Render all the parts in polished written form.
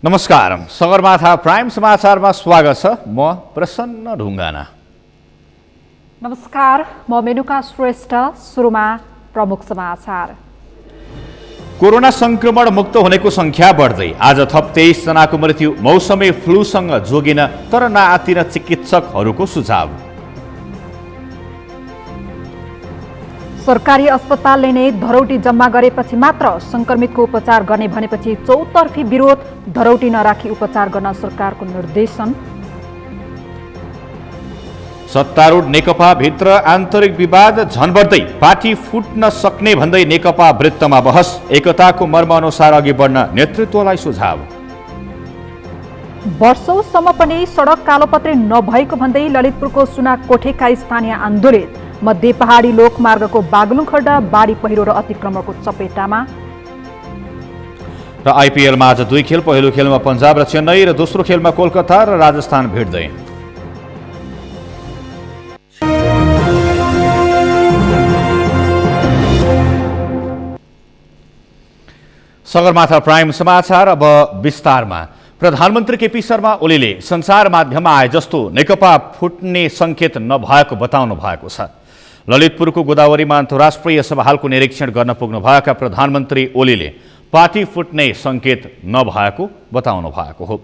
नमस्कार, सगरमाथा प्राइम समाचारमा स्वागत छ। म प्रसन्न ढुङ्गाना। नमस्कार, म मेनुका श्रेष्ठ। सुरुमा प्रमुख समाचार। कोरोना संक्रमण मुक्त हुनेको संख्या बढ्दै आज थप 23 जनाको मृत्यु। मौसमी फ्लूसँग जोगिन तर नआत्तिन चिकित्सकहरूको सुझाव। सरकारी अस्पतालले नै धरौटी जम्मा गरेपछि मात्र संक्रमितको उपचार गर्ने भनेपछि चौतर्फी विरोध। धरौटी नराखी उपचार गर्न सरकारको निर्देशन। सत्तारूढ नेकपा भित्र आन्तरिक विवाद झन बढ्दै पार्टी फुट्न सक्ने भन्दै नेकपा वृत्तमा बहस। एकताको मर्म अनुसार अघि बढ्न नेतृत्वलाई सुझाव। वर्षौंसम्म पनि सडक कालोपत्रे नभएको भन्दै ललितपुरको सुनाकोठेका स्थानीय आन्दोलित। मध्य पहाडी लोकमार्गको बागलुङखड्डा बाढी पहिरो र अतिक्रमणको चपेटामा। र आइपिएलमा आज 2 खेल। पहिलो खेलमा पन्जाब र चेन्नई र दोस्रो खेलमा कोलकाता र राजस्थान भिड्दै। सगरमाथा प्राइम समाचार अब विस्तारमा। प्रधानमन्त्री केपी शर्मा ओलीले सञ्चार माध्यममा आए जस्तो नेकपा फुट्ने सङ्केत नभएको बताउनु भएको छ। ललितपुरको गोदावरीमा अन्तर्राष्ट्रिय सभा हालको निरीक्षण गर्न पुग्नुभएका प्रधानमन्त्री ओलीले पार्टी फुट्ने सङ्केत नभएको बताउनु भएको हो।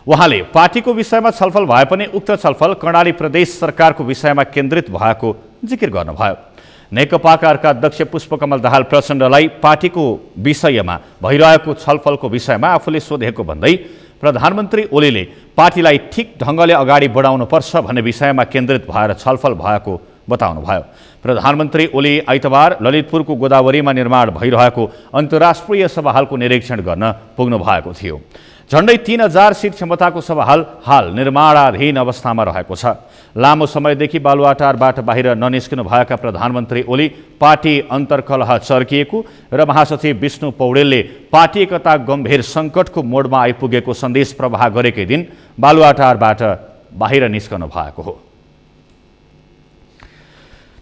उहाँले पार्टीको विषयमा छलफल भए पनि उक्त छलफल कर्णाली प्रदेश सरकारको विषयमा केन्द्रित भएको जिकिर गर्नुभयो। नेकपाका अर्का अध्यक्ष पुष्पकमल दाहाल प्रचण्डलाई पार्टीको विषयमा भइरहेको छलफलको विषयमा आफूले सोधेको भन्दै प्रधानमन्त्री ओलीले पार्टीलाई ठिक ढङ्गले अगाडि बढाउनुपर्छ भन्ने विषयमा केन्द्रित भएर छलफल भएको बताउनुभयो। प्रधानमन्त्री ओली आइतबार ललितपुरको गोदावरीमा निर्माण भइरहेको अन्तर्राष्ट्रिय सभा हालको निरीक्षण गर्न पुग्नु भएको थियो। झण्डै 3000 सिट क्षमताको सभा हाल निर्माणाधीन अवस्थामा रहेको छ। लामो समयदेखि बालुवाटारबाट बाहिर ननिस्किनु भएका प्रधानमन्त्री ओली पार्टी अन्तर्कलह चर्किएको र महासचिव विष्णु पौडेलले पार्टी एकता गम्भीर सङ्कटको मोडमा आइपुगेको सन्देश प्रवाह गरेकै दिन बालुवाटारबाट बाहिर निस्कनु भएको हो।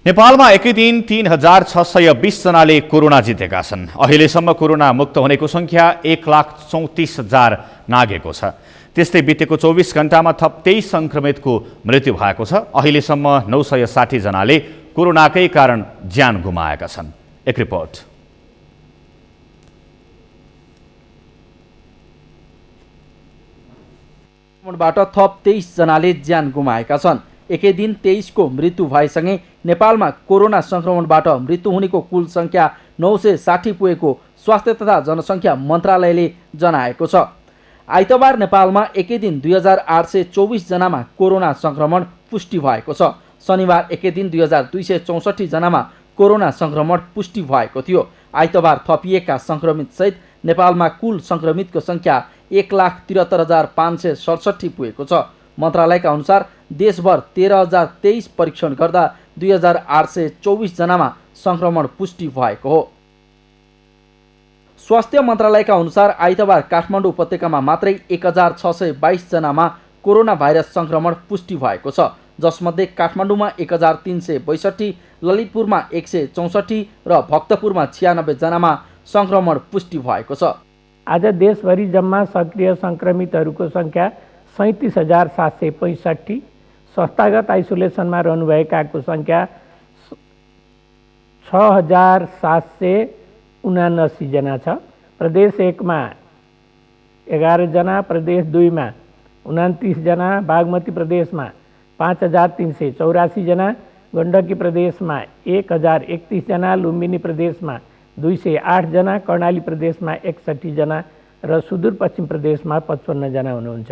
नेपालमा एकै दिन 3620 जनाले कोरोना जितेका छन्। अहिलेसम्म कोरोना मुक्त हुनेको संख्या 1,34,000 नाघेको छ। त्यस्तै बितेको 24 घण्टामा थप 23 संक्रमितको मृत्यु भएको छ। अहिलेसम्म 960 जनाले कोरोनाकै कारण ज्यान गुमाएका छन्। एक रिपोर्ट। बाट थप 23 जनाले ज्यान गुमाएका छन्। एकै दिन 23 को मृत्यु भएसँगै नेपालमा कोरोना संक्रमणबाट मृत्यु हुनेको कुल संख्या 960 पुगेको स्वास्थ्य तथा जनसङ्ख्या मन्त्रालयले जनाएको छ। आइतबार नेपालमा एकै दिन 2824 जनामा कोरोना संक्रमण पुष्टि भएको छ। शनिबार एकै दिन 2264 जनामा कोरोना संक्रमण पुष्टि भएको थियो। आइतबार थपिएका संक्रमित सहित नेपालमा कुल संक्रमितको संख्या 1,73,567 पुगेको छ। मन्त्रालयका अनुसार देशभर 13,023 परीक्षण गर्दा 2,824 जनामा संक्रमण पुष्टि भएको हो। स्वास्थ्य मन्त्रालयका अनुसार आइतबार काठमाडौँ उपत्यकामा मात्रै 1,622 जनामा कोरोना भाइरस संक्रमण पुष्टि भएको छ, जसमध्ये काठमाडौँमा 1,362, ललितपुरमा 164 र भक्तपुरमा 96 जनामा संक्रमण पुष्टि भएको छ। आज देशभरि जम्मा सक्रिय संक्रमितहरूको संख्या 37,765, संस्थागत आइसोलेसनमा रहनुभएकाको संख्या 6,779 जना छ। प्रदेश 1 मा 11 जना, प्रदेश 2 मा 29 जना, बागमती प्रदेशमा 5,384 जना, गण्डकी प्रदेशमा 1,031 जना, लुम्बिनी प्रदेशमा 208 जना, कर्णाली प्रदेशमा 61 जना र सुदूरपश्चिम प्रदेशमा 55 जना हुनुहुन्छ।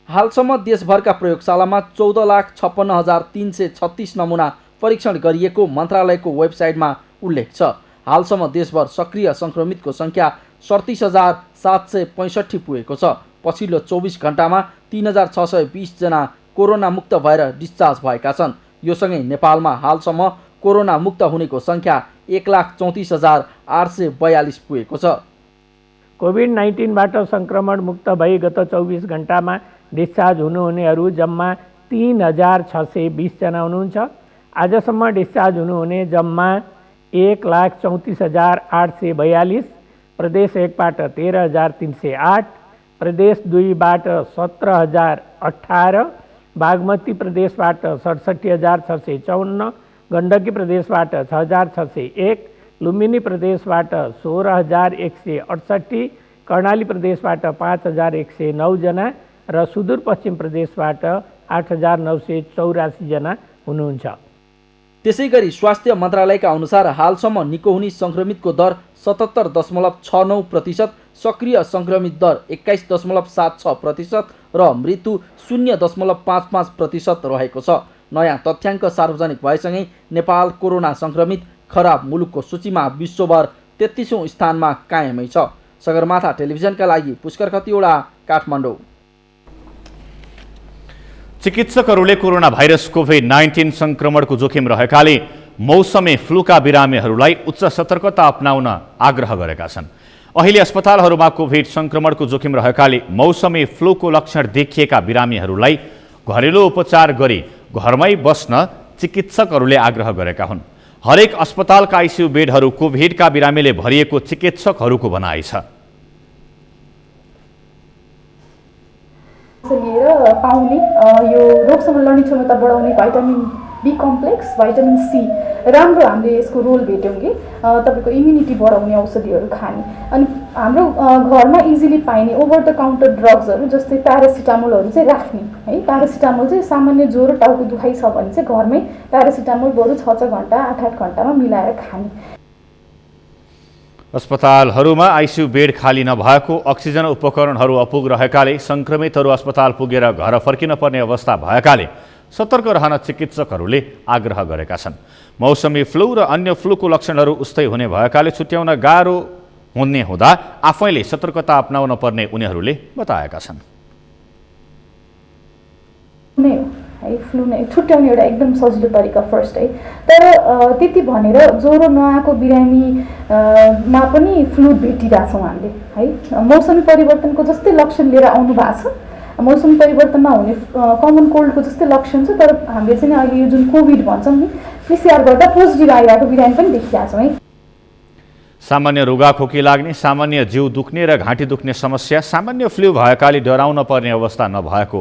हालसम्म देशभरका प्रयोगशालामा 14,56,336 नमुना परीक्षण गरिएको मन्त्रालयको वेबसाइटमा उल्लेख छ। हालसम्म देशभर सक्रिय संक्रमितको संख्या 37,765 पुगेको छ। पछिल्लो 24 घण्टामा 3,620 जना कोरोना मुक्त भएर डिस्चार्ज भएका छन्। यो सँगै नेपालमा हालसम्म कोरोना मुक्त हुनेको संख्या 1,34,842 पुगेको छ। कोभिड-19बाट संक्रमण मुक्त भई गत 24 घण्टामा डिस्चार्ज हुनुहुनेहरू जम्मा 3,620 जना हुनुहुन्छ। आजसम्म डिस्चार्ज हुनुहुने जम्मा 1,34,842, प्रदेश 1बाट 13,308, प्रदेश 2बाट 17,018, बागमती प्रदेशबाट 67,654, गण्डकी प्रदेशबाट 6,601, लुम्बिनी प्रदेशबाट 16,168, कर्णाली प्रदेशबाट 5,109 जना र सुदूरपश्चिम प्रदेशबाट 8,984 जना हुनुहुन्छ। त्यसैगरी स्वास्थ्य मन्त्रालयका अनुसार हालसम्म निको हुने सङ्क्रमितको दर 77.69%, सक्रिय सङ्क्रमित दर 21.76% र मृत्यु 0.55% रहेको छ। नयाँ तथ्याङ्क सार्वजनिक भएसँगै नेपाल कोरोना सङ्क्रमित खराब मुलुकको सूचीमा विश्वभर 33औं स्थानमा कायमै छ। सगरमाथा टेलिभिजनका लागि पुष्कर खतिवडा, काठमाडौँ। चिकित्सकहरूले कोरोना भाइरस कोभिड-19 संक्रमणको जोखिम रहेकाले मौसमी फ्लूका बिरामीहरूलाई उच्च सतर्कता अपनाउन आग्रह गरेका छन्। अहिले अस्पतालहरूमा कोभिड संक्रमणको जोखिम रहेकाले मौसमी फ्लूको लक्षण देखिएका बिरामीहरूलाई घरेलु उपचार गरी घरमै बस्न चिकित्सकहरूले आग्रह गरेका हुन्। हरेक अस्पतालका आइसियु बेडहरू कोभिडका बिरामीले भरिएको चिकित्सकहरूको भनाइ छ। लिएर पाउने यो रोगसँग लड्ने क्षमता बढाउने vitamin B complex, vitamin C राम्रो हामीले यसको रोल भेट्यौँ कि तपाईँको इम्युनिटी बढाउने औषधिहरू खाने। अनि हाम्रो घरमा इजिली पाइने ओभर द काउन्टर ड्रग्सहरू जस्तै प्यारासिटामोलहरू चाहिँ राख्ने है। प्यारासिटामोल चाहिँ सामान्य ज्वरो टाउको दुखाइ छ भने चाहिँ घरमै प्यारासिटामोल बरु 6 घन्टा 8 घन्टामा मिलाएर खाने। अस्पतालहरूमा आइसियु बेड खाली नभएको, अक्सिजन उपकरणहरू अपुग रहेकाले संक्रमितहरू अस्पताल पुगेर घर फर्किन पर्ने अवस्था भएकाले सतर्क रहन चिकित्सकहरूले आग्रह गरेका छन्। मौसमी फ्लू र अन्य फ्लूको लक्षणहरू उस्तै हुने भएकाले छुट्याउन गाह्रो हुने हुँदा आफैले सतर्कता अपनाउन पर्ने उनीहरूले बताएका छन्। है फ्लू नै छुट्याउने एउटा एकदम सजिलो तरिका फर्स्ट है। तर त्यति भनेर ज्वरो नआएको बिरामीमा पनि फ्लू भेटिरहेछौँ हामीले है। मौसमी परिवर्तनको जस्तै लक्षण लिएर आउनु भएको छ। मौसम परिवर्तनमा हुने कमन कोल्डको जस्तै लक्षण छ। तर हामीले चाहिँ अहिले यो जुन कोभिड भन्छौँ नि, पिसिआर गर्दा पोजिटिभ आइरहेको बिरामी पनि देखिरहेको छौँ है। सामान्य रुगाखोकी लाग्ने, सामान्य जिउ दुख्ने र घाँटी दुख्ने समस्या, सामान्य फ्लू भएकाले डराउन पर्ने अवस्था नभएको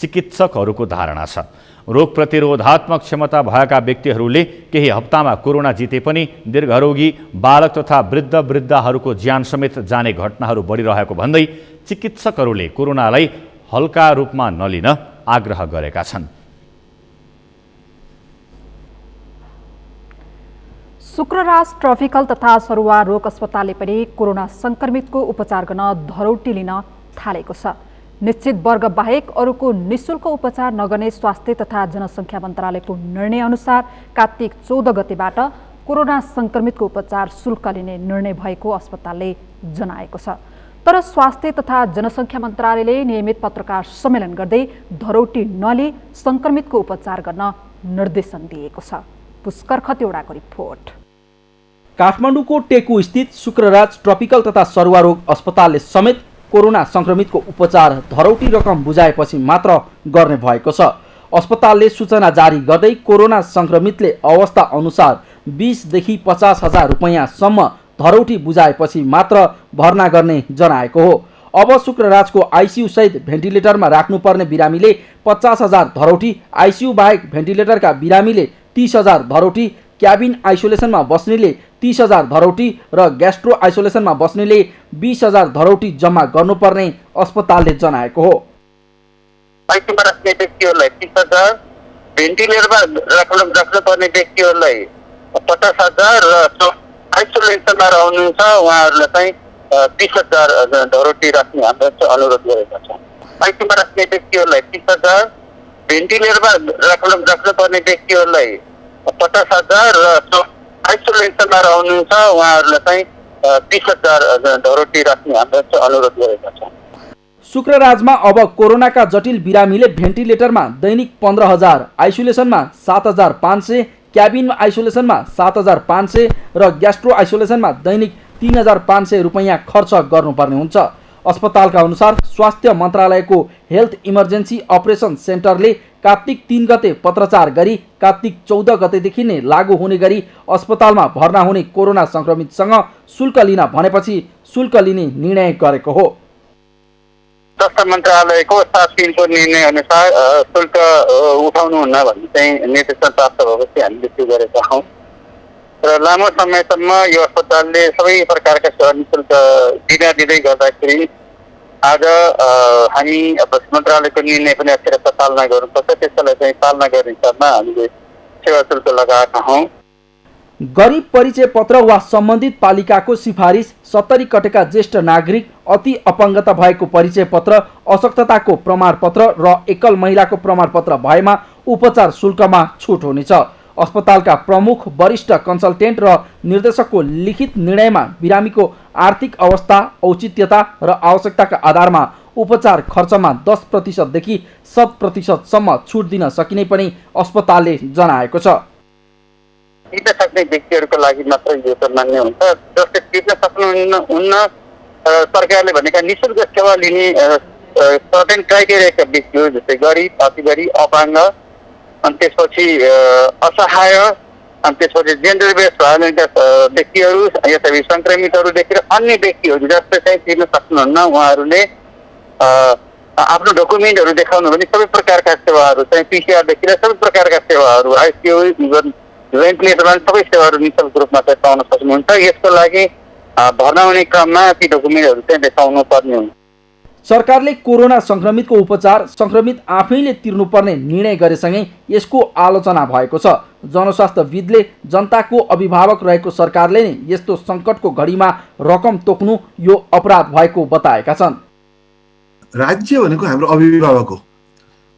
चिकित्सकहरूको धारणा छ। रोग प्रतिरोधात्मक क्षमता भएका व्यक्तिहरूले केही हप्तामा कोरोना जिते पनि दीर्घरोगी बालक तथा वृद्धहरूको ज्यान समेत जाने घटनाहरू बढिरहेको भन्दै चिकित्सकहरूले कोरोनालाई हल्का रूपमा नलिन आग्रह गरेका छन्। शुक्रराज ट्रपिकल तथा सरुवा रोग अस्पतालले पनि कोरोना संक्रमितको उपचार गर्न धरौटी लिन थालेको छ। निश्चित वर्ग बाहेक अरूको निःशुल्क उपचार नगर्ने स्वास्थ्य तथा जनसङ्ख्या मन्त्रालयको निर्णय अनुसार कार्तिक 14 गतेबाट कोरोना संक्रमितको उपचार शुल्क लिने निर्णय भएको अस्पतालले जनाएको छ। तर स्वास्थ्य तथा जनसङ्ख्या मन्त्रालयले नियमित पत्रकार सम्मेलन गर्दै धरौटी नलिई संक्रमितको उपचार गर्न निर्देशन दिएको छ। पुष्कर खतिवडाको रिपोर्ट। काठमाडौँको टेकु स्थित शुक्रराज ट्रपिकल तथा सरुवा रोग अस्पतालले समेत कोरोना संक्रमितको उपचार धरौटी रकम बुझाएपछि मात्र गर्ने भएको छ। अस्पतालले सूचना जारी गर्दै कोरोना संक्रमितले अवस्था अनुसार 20 देखि 50,000 रुपैयाँसम्म धरौटी बुझाएपछि मात्र भर्ना गर्ने जनाएको हो। अब शुक्रराजको आइसियु सहित भेन्टिलेटरमा राख्नुपर्ने बिरामीले 50,000 धरौटी, आइसियु बाहेक भेन्टिलेटरका बिरामीले 30,000 धरौटी, क्याबिन आइसोलेसनमा बस्नेले 30,000 धरौटी र ग्यास्ट्रो आइसोलेसनमा बस्नेले 20,000 धरौटी जम्मा गर्नुपर्ने अस्पतालले जनाएको हो। आइसियुमा राख्ने व्यक्तिहरूलाई 30,000, भेन्टिलेटरमा राख्नुपर्ने व्यक्तिहरूलाई 50,000 र आइसोलेसनमा रहनुहुन्छ उहाँहरूलाई चाहिँ 30,000 धरौटी राख्ने हामीले अनुरोध गरेका छौँ। आइसियुमा राख्ने व्यक्तिहरूलाई 30,000, भेन्टिलेटरमा राख्नुपर्ने व्यक्तिहरूलाई 50,000 र आइसोलेसनमा रहनुहुन्छ उहाँहरूलाई चाहिँ 30,000 धरौटी राख्ने हामीले अनुरोध गरेका छौँ। शुक्रराजमा अब कोरोनाका जटिल बिरामीले भेन्टिलेटरमा दैनिक 15,000, आइसोलेसनमा 7,500, क्याबिन आइसोलेसनमा 7,500 र ग्यास्ट्रो आइसोलेसनमा दैनिक 3,500 रुपैयाँ खर्च गर्नुपर्ने हुन्छ। अस्पतालका अनुसार स्वास्थ्य मन्त्रालयको हेल्थ इमर्जेन्सी अपरेसन सेन्टरले कार्तिक 3 गते पत्रचार गरी कार्तिक 14 गतेदेखि नै लागू हुने गरी अस्पतालमा भर्ना हुने कोरोना संक्रमितसँग शुल्क लिन भनेपछि शुल्क लिने निर्णय गरेको हो। स्वास्थ्य मन्त्रालयको 7 निर्णय अनुसार शुल्क उठाउनुहुन्न भन्ने चाहिँ निर्देशन प्राप्त भएपछि हामीले त्यो गरेका हौँ र लामो समयसम्म यो अस्पतालले सबै प्रकारका सेवा निःशुल्क दिँदै गर्दाखेरि आज हामी मन्त्रालयको निर्णय पनि अक्षरशः पालना गर्नुपर्छ, त्यसलाई चाहिँ पालना गर्ने हिसाबमा हामीले सेवा शुल्क लगाएका हौँ। गरिब परिचय पत्र वा सम्बन्धित पालिकाको सिफारिस 70 कटेका ज्येष्ठ नागरिक, अति अपाङ्गता भएको परिचय पत्र, अशक्तताको प्रमाणपत्र र एकल महिलाको प्रमाणपत्र भएमा उपचार शुल्कमा छुट हुनेछ। अस्पतालका प्रमुख, वरिष्ठ कन्सल्टेन्ट र निर्देशकको लिखित निर्णयमा बिरामीको आर्थिक अवस्था, औचित्यता र आवश्यकताका आधारमा उपचार खर्चमा 10% देखि 100% सम्म छुट दिन सकिने पनि अस्पतालले जनाएको छ। तिर्न सक्ने व्यक्तिहरूको लागि मात्र यो त मान्य हुन्छ। जसले तिर्न सक्नुहुन्न सरकारले भनेका निःशुल्क सेवा लिने सर्टेन क्राइटेरियाका व्यक्तिहरू, जस्तै गरिब, अति गरिब, अपाङ्ग, अनि त्यसपछि असहाय, अनि त्यसपछि जेन्डर बेस भएका व्यक्तिहरू, यथापि सङ्क्रमितहरूदेखि र अन्य व्यक्तिहरू जसले चाहिँ तिर्न सक्नुहुन्न उहाँहरूले आफ्नो डकुमेन्टहरू देखाउनु भने सबै प्रकारका सेवाहरू चाहिँ पिसिआरदेखि सबै प्रकारका सेवाहरू, आइसियु, इभन भेन्टिलेटरमा सबै सेवाहरू निःशुल्क रूपमा चाहिँ पाउन सक्नुहुन्छ। यसको लागि भर्ना हुने क्रममा ती डकुमेन्टहरू चाहिँ देखाउनु पर्ने हुन्छ। सरकारले कोरोना संक्रमितको उपचार संक्रमित आफैले तिर्नुपर्ने निर्णय गरेसँगै यसको आलोचना भएको छ। जनस्वास्थ्यविदले जनताको अभिभावक रहेको सरकारले नै यस्तो सङ्कटको घडीमा रकम तोक्नु यो अपराध भएको बताएका छन्। राज्य भनेको हाम्रो अभिभावक हो।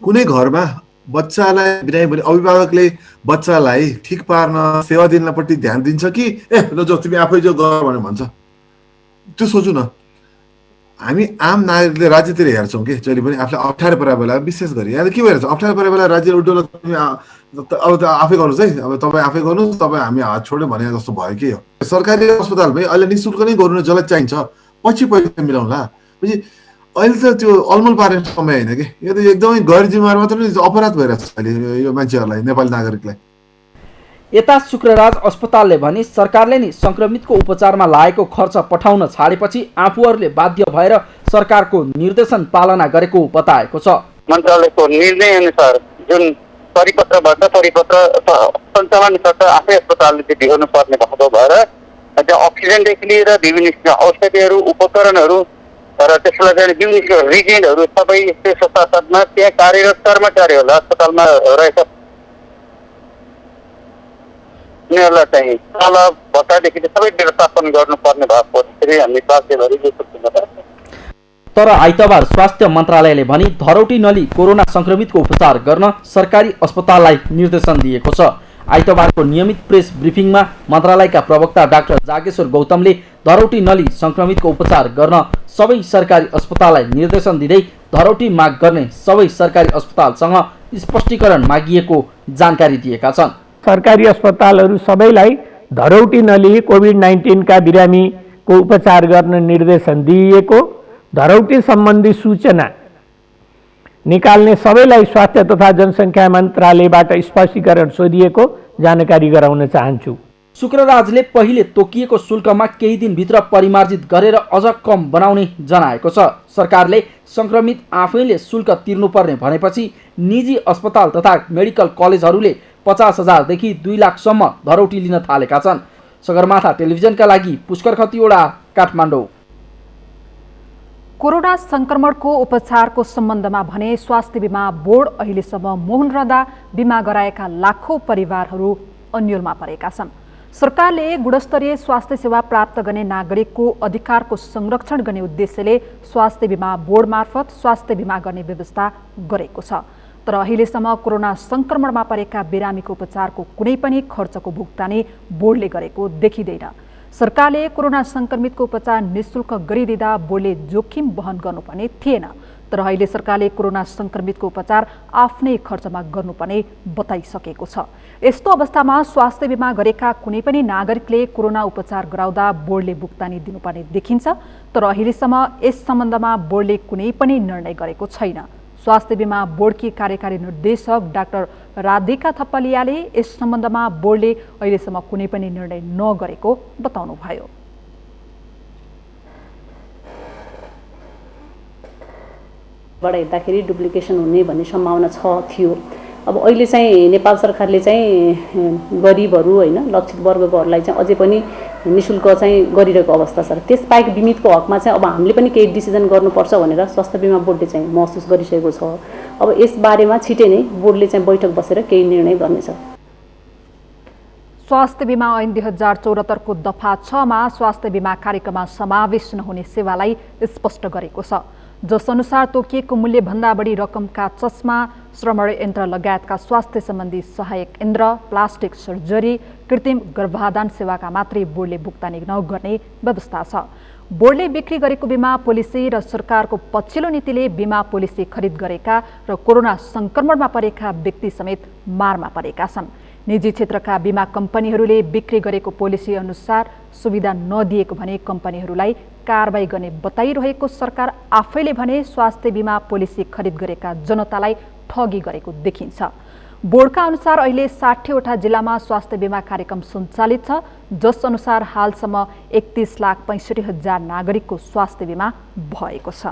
कुनै घरमा बच्चालाई बिरामी भने अभिभावकले बच्चालाई ठिक पार्न, सेवा दिनपट्टि ध्यान दिन्छ कि ल जो तिमी आफै जो गर भनेर भन्छ? त्यो सोचु न। हामी आम नागरिकले राज्यतिर हेर्छौँ कि जहिले पनि आफूलाई अप्ठ्यारो परेको बेला, विशेष गरी यहाँ के भइरहेछ, अप्ठ्यारो परेको बेला राज्य उल्टो अब त आफै गर्नुहोस् है, अब तपाईँ आफै गर्नुहोस्, तपाईँ हामी हात छोड्यो भने जस्तो भयो कि हो। सरकारी अस्पतालमै अहिले निःशुल्क नै गर्नु जसलाई चाहिन्छ, पछि पैसा मिलाउँला। पछि अहिले त त्यो अलमल पार्ने समय होइन कि, यो त एकदमै गैर जिम्मेवार मात्र नै अपराध भइरहेछ अहिले यो मान्छेहरूलाई, नेपाली नागरिकलाई। यता शुक्रराज अस्पतालले भने सरकारले नै संक्रमितको उपचारमा लागेको खर्च पठाउन छाडेपछि आफूहरूले बाध्य भएर सरकारको निर्देशन पालना गरेको बताएको छ। मन्त्रालयको निर्णय अनुसार जुन परिपत्रबाट परिपत्र सञ्चालन खर्च आफै अस्पतालले दिनु पर्ने भएको भएर त्यहाँ अक्सिजनदेखि लिएर विभिन्न औषधिहरू, उपकरणहरू र त्यसलाई चाहिँ विभिन्न रिजेन्टहरू सबै त्यसको साथसाथमा त्यहाँ कार्यरत कर्मचारीहरूलाई अस्पतालमा रहेका उनीहरूलाई चाहिँ तल भत्तादेखि सबै व्यवस्थापन गर्नुपर्ने भएको त्यसरी हामी बाध्य भएर। तर आइतबार स्वास्थ्य मन्त्रालयले भने धरौटी नली कोरोना संक्रमितको उपचार गर्न सरकारी अस्पताललाई निर्देशन दिएको छ। आइतबारको नियमित प्रेस ब्रिफिङमा मन्त्रालयका प्रवक्ता डाक्टर जागेश्वर गौतमले धरौटी नली संक्रमितको उपचार गर्न सबै सरकारी अस्पताललाई निर्देशन दिँदै धरौटी माग गर्ने सबै सरकारी अस्पतालसँग स्पष्टीकरण मागिएको जानकारी दिएका छन्। सरकारी अस्पतालहरू सबैलाई धरौटी नली कोभिड-19 का बिरामीको उपचार गर्न निर्देशन दिइएको, धरौटी सम्बन्धी सूचना निकाल्ने सबैलाई स्वास्थ्य तथा जनसङ्ख्या मन्त्रालयबाट स्पष्टीकरण सोधिएको जानकारी गराउन चाहन्छु। शुक्रराजले पहिले तोकिएको शुल्कमा केही दिनभित्र परिमार्जित गरेर अझ कम बनाउने जनाएको छ। सरकारले संक्रमित आफैले शुल्क तिर्नुपर्ने भनेपछि निजी अस्पताल तथा मेडिकल कलेजहरूले 50,000 देखि 2 लाखसम्म धरौटी लिन थालेका छन्। सगरमाथा टेलिभिजनका लागि पुष्कर खतिवडा, काठमाडौँ। कोरोना संक्रमणको उपचारको सम्बन्धमा भने स्वास्थ्य बिमा बोर्ड अहिलेसम्म मौन रहँदा बिमा गराएका लाखौं परिवारहरू अन्यलमा परेका छन्। सरकारले गुणस्तरीय स्वास्थ्य सेवा प्राप्त गर्ने नागरिकको अधिकारको संरक्षण गर्ने उद्देश्यले स्वास्थ्य बिमा बोर्ड मार्फत स्वास्थ्य बिमा गर्ने व्यवस्था गरेको छ। तर अहिलेसम्म कोरोना संक्रमणमा परेका बिरामीको उपचारको कुनै पनि खर्चको भुक्तानी बोर्डले गरेको देखिँदैन। सरकारले कोरोना संक्रमितको उपचार निःशुल्क गरिदिँदा बोर्डले जोखिम वहन गर्नुपर्ने थिएन। तर अहिले सरकारले कोरोना संक्रमितको उपचार आफ्नै खर्चमा गर्नुपर्ने बताइसकेको छ। यस्तो अवस्थामा स्वास्थ्य बिमा गरेका कुनै पनि नागरिकले कोरोना उपचार गराउँदा बोर्डले भुक्तानी दिनुपर्ने देखिन्छ। तर अहिलेसम्म यस सम्बन्धमा बोर्डले कुनै पनि निर्णय गरेको छैन। स्वास्थ्य बिमा बोर्डकी कार्यकारी निर्देशक डाक्टर राधिका थप्पलियाले यस सम्बन्धमा बोर्डले अहिलेसम्म कुनै पनि निर्णय नगरेको बताउनुभयो। बाट हेर्दाखेरि डुप्लिकेसन हुने भन्ने सम्भावना थियो। अब अहिले चाहिँ नेपाल सरकारले चाहिँ गरिबहरू होइन लक्षित वर्गकोहरूलाई चाहिँ अझै पनि निःशुल्क चाहिँ गरिरहेको अवस्था छ। त्यसबाहेक बिमितको हकमा चाहिँ अब हामीले पनि केही डिसिजन गर्नुपर्छ भनेर स्वास्थ्य बिमा बोर्डले चाहिँ महसुस गरिसकेको छ। अब यसबारेमा छिटै नै बोर्डले चाहिँ बैठक बसेर केही निर्णय गर्नेछ। स्वास्थ्य बिमा ऐन 2074 को दफा 6 मा स्वास्थ्य बिमा कार्यक्रममा समावेश नहुने सेवालाई स्पष्ट गरेको छ, जस अनुसार तोकिएको मूल्यभन्दा बढी रकमका चस्मा, श्रवण यन्त्र लगायतका स्वास्थ्य सम्बन्धी सहायक यन्त्र, प्लास्टिक सर्जरी, कृत्रिम गर्भाधान सेवाका मात्रै बोर्डले भुक्तानी नगर्ने व्यवस्था छ। बोर्डले बिक्री गरेको बिमा पोलिसी र सरकारको पछिल्लो नीतिले बिमा पोलिसी खरिद गरेका र कोरोना संक्रमणमा परेका व्यक्ति समेत मारमा परेका छन्। निजी क्षेत्रका बिमा कम्पनीहरूले बिक्री गरेको पोलिसी अनुसार सुविधा नदिएको भने कम्पनीहरूलाई कारबाही गर्ने बताइरहेको सरकार आफैले भने स्वास्थ्य बिमा पोलिसी खरिद गरेका जनतालाई ठगी गरेको देखिन्छ। बोर्डका अनुसार अहिले 60वटा जिल्लामा स्वास्थ्य बिमा कार्यक्रम सञ्चालित छ, जस अनुसार हालसम्म 31,65,000 नागरिकको स्वास्थ्य बिमा भएको छ।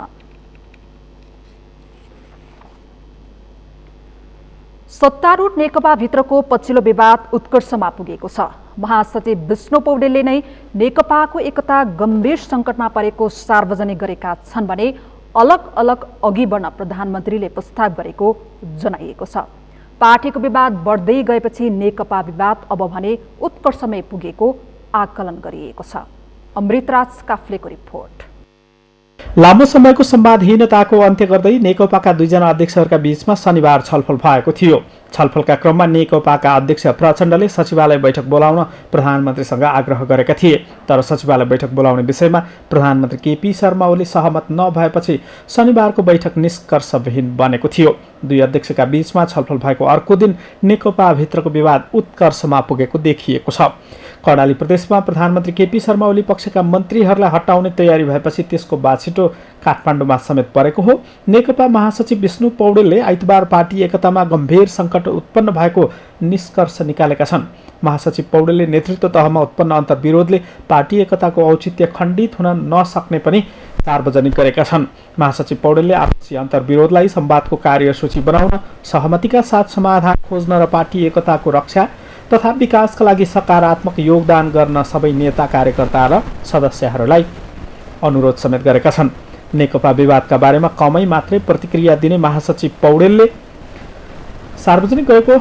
सत्तारूढ नेकपाभित्रको पछिल्लो विवाद उत्कर्षमा पुगेको छ। महासचिव विष्णु पौडेलले नै नेकपाको एकता गम्भीर सङ्कटमा परेको सार्वजनिक गरेका छन् भने अलग अलग अघि बढ्न प्रधानमन्त्रीले प्रस्ताव गरेको जनाइएको छ। पार्टीको विवाद बढ्दै गएपछि नेकपा विवाद अब भने उत्कर्षमै पुगेको आकलन गरिएको छ। अमृतराज काफ्लेको रिपोर्ट। लामो समयको संवादहीनताको अन्त्य गर्दै नेकपाका 2 जना अध्यक्षहरूका बीचमा शनिबार छलफल भएको थियो। छलफलका क्रममा नेकपाका अध्यक्ष प्रचण्डले सचिवालय बैठक बोलाउन प्रधानमन्त्रीसँग आग्रह गरेका थिए, तर सचिवालय बैठक बोलाउने विषयमा प्रधानमन्त्री केपी शर्मा ओली सहमत नभएपछि शनिबारको बैठक निष्कर्षविहीन बनेको थियो। 2 अध्यक्षका बीचमा छलफल भएको अर्को दिन नेकपाभित्रको विवाद उत्कर्षमा पुगेको देखिएको छ। कर्णाली प्रदेशमा प्रधानमन्त्री केपी शर्मा ओली पक्षका मन्त्रीहरूलाई हटाउने तयारी भएपछि त्यसको बाछिटो काठमाडौँमा समेत परेको हो। नेकपा महासचिव विष्णु पौडेलले आइतबार पार्टी एकतामा गम्भीर सङ्कट उत्पन्न भएको निष्कर्ष निकालेका छन्। महासचिव पौडेलले नेतृत्व तहमा उत्पन्न अन्तर्विरोधले पार्टी एकताको औचित्य खण्डित हुन नसक्ने पनि सार्वजनिक गरेका छन्। महासचिव पौडेलले आपसी अन्तर्विरोधलाई संवादको कार्यसूची बनाउन, सहमतिका साथ समाधान खोज्न र पार्टी एकताको रक्षा तथा विकासका लागि सकारात्मक योगदान गर्न सबै नेता, कार्यकर्ता र सदस्यहरूलाई अनुरोध समेत गरेका छन्। नेकपा विवादका बारेमा कमै मात्रै प्रतिक्रिया दिने महासचिव पौडेलले सार्वजनिक गरेको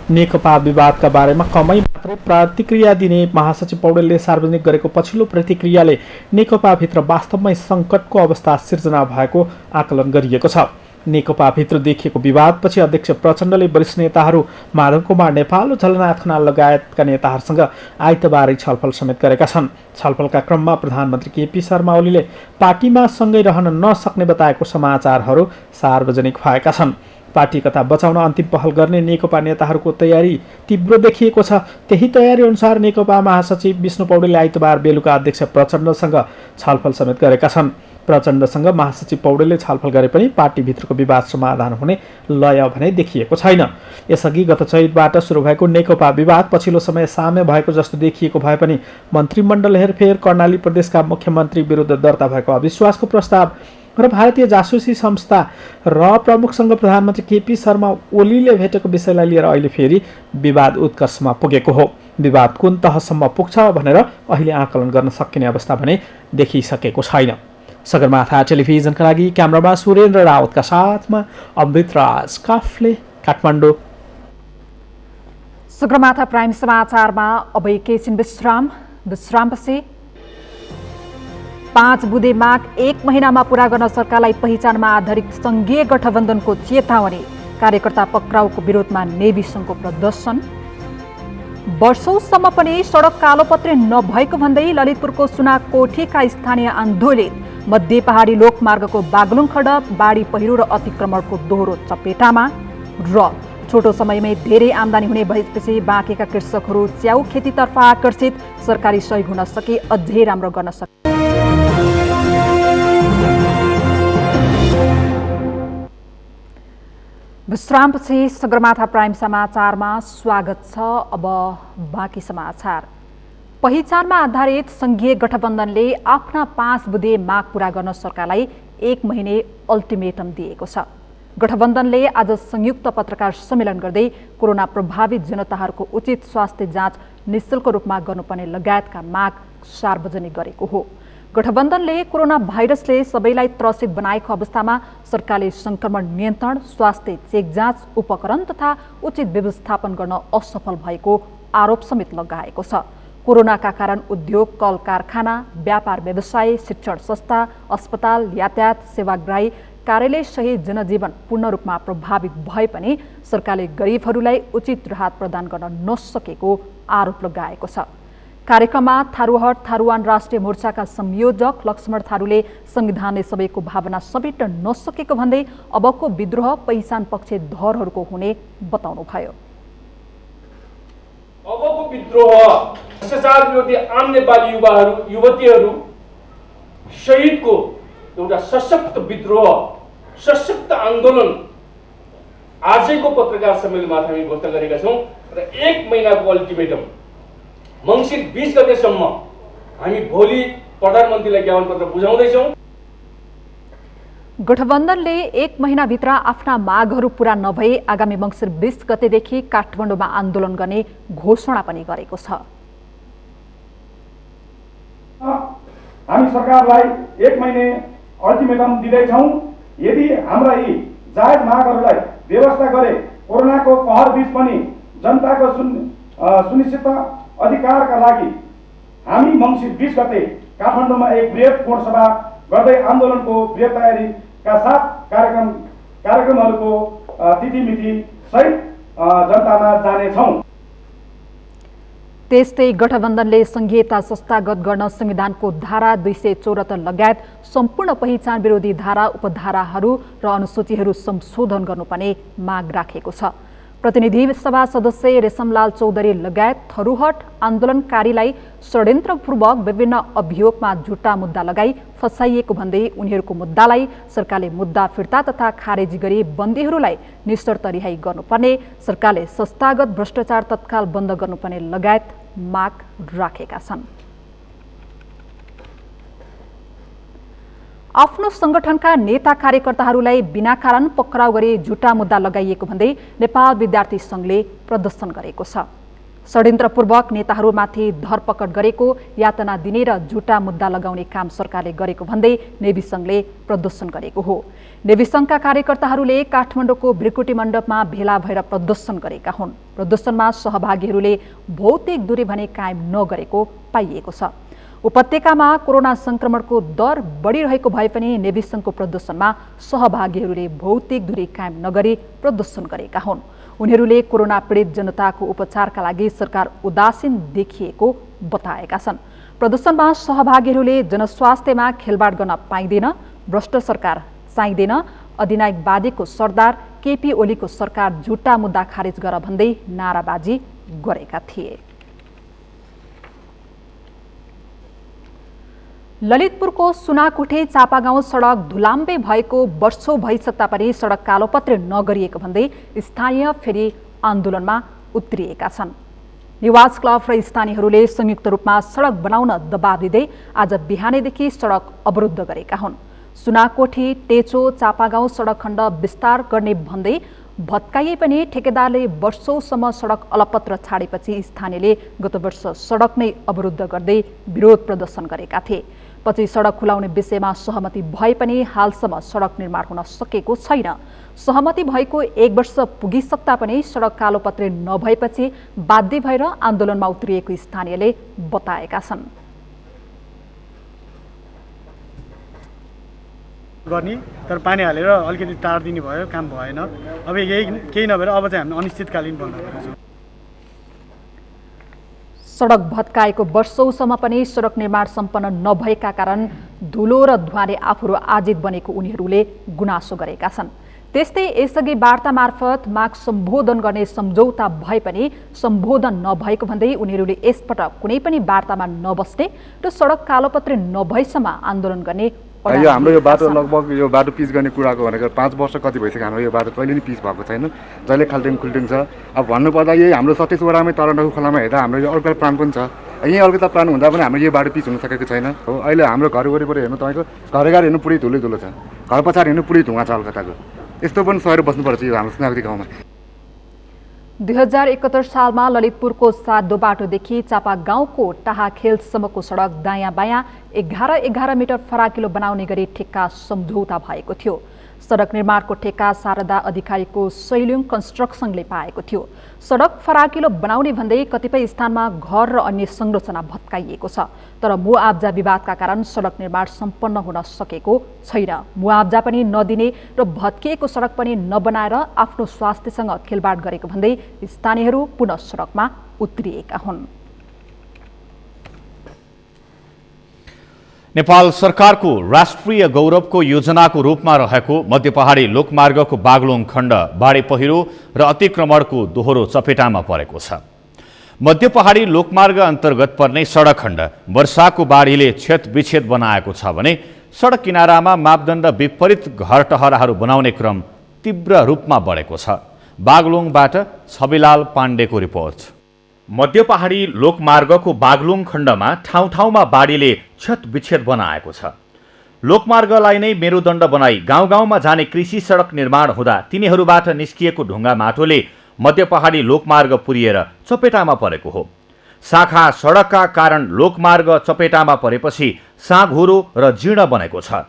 नेकपा विवादका बारेमा कमै मात्रै प्रतिक्रिया दिने महासचिव पौडेलले सार्वजनिक गरेको पछिल्लो प्रतिक्रियाले नेकपाभित्र वास्तवमै सङ्कटको अवस्था सिर्जना भएको आकलन गरिएको छ। नेकपाभित्र देखिएको विवादपछि अध्यक्ष प्रचण्डले वरिष्ठ नेताहरू माधव कुमार नेपाल र झलनाथ खनाल लगायतका नेताहरूसँग आइतबारै छलफल समेत गरेका छन्। छलफलका क्रममा प्रधानमन्त्री केपी शर्मा ओलीले पार्टीमा सँगै रहन नसक्ने बताएको समाचारहरू सार्वजनिक भएका छन्। पार्टी एकता बचाउन अन्तिम पहल गर्ने नेकपा नेताहरूको तयारी तीव्र देखिएको छ। त्यही तयारी अनुसार नेकपा महासचिव विष्णु पौडेलले आइतबार बेलुका अध्यक्ष प्रचण्डसँग छलफल समेत गरेका छन्। प्रचण्डसँग महासचिव पौडेलले छलफल गरे पनि पार्टीभित्रको विवाद समाधान हुने लय भने देखिएको छैन। यसअघि गत चैतबाट सुरु भएको नेकपा विवाद पछिल्लो समय साम्य भएको जस्तो देखिएको भए पनि मन्त्रीमण्डल हेरफेर, कर्णाली प्रदेशका मुख्यमन्त्री विरुद्ध दर्ता भएको अविश्वासको प्रस्ताव र भारतीय जासुसी संस्था र प्रमुखसँग प्रधानमन्त्री केपी शर्मा ओलीले भेटेको विषयलाई लिएर अहिले फेरि विवाद उत्कर्षमा पुगेको हो। विवाद कुन तहसम्म पुग्छ भनेर अहिले आकलन गर्न सकिने अवस्था भने देखिसकेको छैन। सगरमाथा टेलिभिजनका लागि क्यामेरामा सुरेन्द्र रावतका साथमा अमृतराज काफ्ले, काठमाडौँ। सगरमाथा प्राइम समाचारमा अब एकैछिन विश्रामपछि 5 बुँदे माग 1 महिनामा पूरा गर्न सरकारलाई पहिचानमा आधारित सङ्घीय गठबन्धनको चेतावनी, कार्यकर्ता पक्राउको विरोधमा नेभी सङ्घको प्रदर्शन। वर्षौंसम्म पनि सडक कालोपत्रे नभएको भन्दै ललितपुरको सुनाकोठीका स्थानीय आन्दोलित मध्य पहाडी लोकमार्गको बागलुङ खडक बाढी पहिरो र अतिक्रमणको दोहोरो चपेटामा। र छोटो समयमै धेरै आम्दानी हुने भएपछि बाँकेका कृषकहरू च्याउ खेतीतर्फ आकर्षित, सरकारी सहयोग हुन सके अझै राम्रो गर्न सके। विश्रामपछि सगरमाथा प्राइम समाचारमा स्वागत छ। अब बाँकी समाचार। पहिचानमा आधारित सङ्घीय गठबन्धनले आफ्ना 5 बुँदे माग पूरा गर्न सरकारलाई 1 महिने अल्टिमेटम दिएको छ। गठबन्धनले आज संयुक्त पत्रकार सम्मेलन गर्दै कोरोना प्रभावित जनताहरूको उचित स्वास्थ्य जाँच निःशुल्क रूपमा गर्नुपर्ने लगायतका माग सार्वजनिक गरेको हो। गठबन्धनले कोरोना भाइरसले सबैलाई त्रसित बनाएको अवस्थामा सरकारले संक्रमण नियन्त्रण, स्वास्थ्य चेक जाँच उपकरण तथा उचित व्यवस्थापन गर्न असफल भएको आरोप समेत लगाएको छ। कोरोनाका कारण उद्योग, कल कारखाना, व्यापार व्यवसाय, शिक्षण संस्था, अस्पताल, यातायात, सेवाग्राही, कार्यालय सहित जनजीवन पूर्ण रूपमा प्रभावित भए पनि सरकारले गरिबहरूलाई उचित राहत प्रदान गर्न नसकेको आरोप लगाएको छ। कार्यक्रममा थारूहट थारूवान राष्ट्रिय मोर्चाका संयोजक लक्ष्मण थारूले संविधानले सबैको भावना समेट्न नसकेको भन्दै अबको विद्रोह पहिचान पक्षधरहरूको हुने बताउनुभयो। अबको विद्रोह भ्रष्टाचार विरोधी आम नेपाली युवाहरू युवतीहरू सहितको एउटा सशक्त विद्रोह, सशक्त आन्दोलन आजैको पत्रकार सम्मेलनमा हामी घोषणा गरेका छौँ र 1 महिनाको अल्टिमेटम मङ्सिर 20 गतेसम्म हामी भोलि प्रधानमन्त्रीलाई ज्ञापन पत्र बुझाउँदैछौँ। गठबन्धनले 1 महिनाभित्र आफ्ना मागहरू पूरा नभई आगामी मङ्सिर 20 गतेदेखि काठमाडौँमा आन्दोलन गर्ने घोषणा पनि गरेको छ। हामी सरकारलाई 1 महिने अल्टिमेटम दिँदैछौँ। यदि हाम्रा यी जायज मागहरूलाई व्यवस्था गरे कोरोनाको कहर बीच पनि जनताको सुनिश्चित अधिकारका लागि हामी मङ्सिर 20 गते काठमाडौँमा एक बृहत पूर्ण सभा गर्दै आन्दोलनको बृहत तयारीका साथ कार्यक्रमहरूको तिथिमिति सहित जनतामा जानेछौँ। त्यस्तै गठबन्धनले संघीयता संस्थागत गर्न संविधानको धारा 274 लगायत सम्पूर्ण पहिचान विरोधी धारा, उपधाराहरू र अनुसूचीहरू संशोधन गर्नुपर्ने माग राखेको छ। प्रतिनिधि सभा सदस्य रेशमलाल चौधरी लगायत थरूहट आन्दोलनकारीलाई षड्यन्त्रपूर्वक विभिन्न अभियोगमा झुटा मुद्दा लगाई फसाइएको भन्दै उनीहरूको मुद्दालाई सरकारले मुद्दा फिर्ता तथा खारेजी गरी बन्दीहरूलाई निशर्त रिहाई गर्नुपर्ने, सरकारले संस्थागत भ्रष्टाचार तत्काल बन्द गर्नुपर्ने लगायत माग राखेका छन्। आफ्नो संगठनका नेता कार्यकर्ताहरूलाई बिना कारण पक्राउ गरी झुटा मुद्दा लगाइएको भन्दै नेपाल विद्यार्थी संघले प्रदर्शन गरेको छ। षड्यन्त्रपूर्वक नेताहरूमाथि धरपकड गरेको, यातना दिने र झुटा मुद्दा लगाउने काम सरकारले गरेको भन्दै नेवी संघले प्रदर्शन गरेको हो। नेवी संघका कार्यकर्ताहरूले काठमाडौँको भृकुटी मण्डपमा भेला भएर प्रदर्शन गरेका हुन्। प्रदर्शनमा सहभागीहरूले भौतिक दूरी भने कायम नगरेको पाइएको छ। उपत्यकामा कोरोना संक्रमणको दर बढिरहेको भए पनि नेवी संघको प्रदर्शनमा सहभागीहरूले भौतिक दूरी कायम नगरी प्रदर्शन गरेका हुन्। उनीहरूले कोरोना पीडित जनताको उपचारका लागि सरकार उदासीन देखिएको बताएका छन्। प्रदर्शनमा सहभागीहरूले जनस्वास्थ्यमा खेलबाड गर्न पाइँदैन, भ्रष्ट सरकार चाहिँदैन, अधिनायकवादीको सरदार केपी ओलीको सरकार झुटा मुद्दा खारेज गर भन्दै नाराबाजी गरेका थिए। ललितपुरको सुनाकुठे चापागाउँ सडक धुलाम्बे भएको वर्षौं भइसक्दा पनि सडक कालोपत्रे नगरिएको भन्दै स्थानीय फेरि आन्दोलनमा उत्रिएका छन्। निवास क्लब र स्थानीयहरूले संयुक्त रूपमा सडक बनाउन दबाब दिँदै आज बिहानैदेखि सडक अवरुद्ध गरेका हुन्। सुनाकोठी टेचो चापागाउँ सडक खण्ड विस्तार गर्ने भन्दै भत्काइए पनि ठेकेदारले वर्षौंसम्म सडक अलपत्र छाडेपछि स्थानीयले गत वर्ष सडक नै अवरुद्ध गर्दै विरोध प्रदर्शन गरेका थिए। पछि सडक खुलाउने विषयमा सहमति भए पनि हालसम्म सडक निर्माण हुन सकेको छैन। सहमति भएको 1 वर्ष पुगिसक्दा पनि सडक कालोपत्रे नभएपछि बाध्य भएर आन्दोलनमा उत्रिएको स्थानीयले बताएका छन्। गर्ने तर पानी हालेर अलिकति टार दिने भयो, काम भएन। अब यही केही नभएर अब चाहिँ हामी अनिश्चितकालीन बन्द गरेछौँ। सडक भत्काएको वर्षौंसम्म पनि सडक निर्माण सम्पन्न नभएका कारण धुलो र धुवाँले आफूहरू आजित बनेको उनीहरूले गुनासो गरेका छन्। त्यस्तै यसअघि वार्ता मार्फत माग सम्बोधन गर्ने सम्झौता भए पनि सम्बोधन नभएको भन्दै उनीहरूले यसपटक कुनै पनि वार्तामा नबस्ने र सडक कालोपत्रे नभएसम्म आन्दोलन गर्ने यो हाम्रो यो बाटो लगभग यो बाटो पिच गर्ने कुराको भनेको 5 वर्ष कति भइसक्यो। हाम्रो यो बाटो कहिले पनि पिच भएको छैन, जहिले खाल्टिङ खुल्टिङ छ। अब भन्नुपर्दा यही हाम्रो 37 वडामै तरण्डको खोलामा हेर्दा हाम्रो यो अर्को प्राण पनि छ। यहीँ अलिकता प्लान हुँदा पनि हाम्रो यो बाटो पिच हुन सकेको छैन हो। अहिले हाम्रो घर वरिपरि हेर्नु तपाईँको घर हेर्नु पुरै धुलै धुलो छ, घर पछाडि हेर्नु पुरै धुवा छ अलिकताको। यस्तो पनि सहेर बस्नुपर्छ यो हाम्रो सुनाखरी गाउँमा। 2071 सालमा ललितपुरको साधो बाटोदेखि चापा गाउँको टाहा खेलसम्मको सडक दायाँ बायाँ 11-11 मिटर फराकिलो बनाउने गरी ठेक्का सम्झौता भएको थियो। सडक निर्माणको ठेक्का शारदा अधिकारीको सैलुङ कन्स्ट्रक्सनले पाएको थियो। सडक फराकिलो बनाउने भन्दै कतिपय स्थानमा घर र अन्य संरचना भत्काइएको छ, तर मुआब्जा विवादका कारण सडक निर्माण सम्पन्न हुन सकेको छैन। मुआब्जा पनि नदिने र भत्किएको सडक पनि नबनाएर आफ्नो स्वास्थ्यसँग खेलवाड गरेको भन्दै स्थानीयहरू पुनः सडकमा उत्रिएका हुन्। नेपाल सरकारको राष्ट्रिय गौरवको योजनाको रूपमा रहेको मध्य पहाडी लोकमार्गको बागलुङ खण्ड बाढी पहिरो र अतिक्रमणको दोहोरो चपेटामा परेको छ। मध्य पहाडी लोकमार्ग अन्तर्गत पर्ने सडक खण्ड वर्षाको बाढीले क्षतविक्षेद बनाएको छ भने सडक किनारामा मापदण्ड विपरीत घर टहराहरू बनाउने क्रम तीव्र रूपमा बढेको छ। बागलुङबाट छविलाल पाण्डेको रिपोर्ट। मध्य पहाडी लोकमार्गको बागलुङ खण्डमा ठाउँ ठाउँमा बाढीले क्षतविक्षेद बनाएको छ। लोकमार्गलाई नै मेरुदण्ड बनाई गाउँ गाउँमा जाने कृषि सडक निर्माण हुँदा तिनीहरूबाट निस्किएको ढुङ्गा माटोले मध्य पहाडी लोकमार्ग पुरिएर चपेटामा परेको हो। शाखा सडकका कारण लोकमार्ग चपेटामा परेपछि साँघुरो र जीर्ण बनेको छ।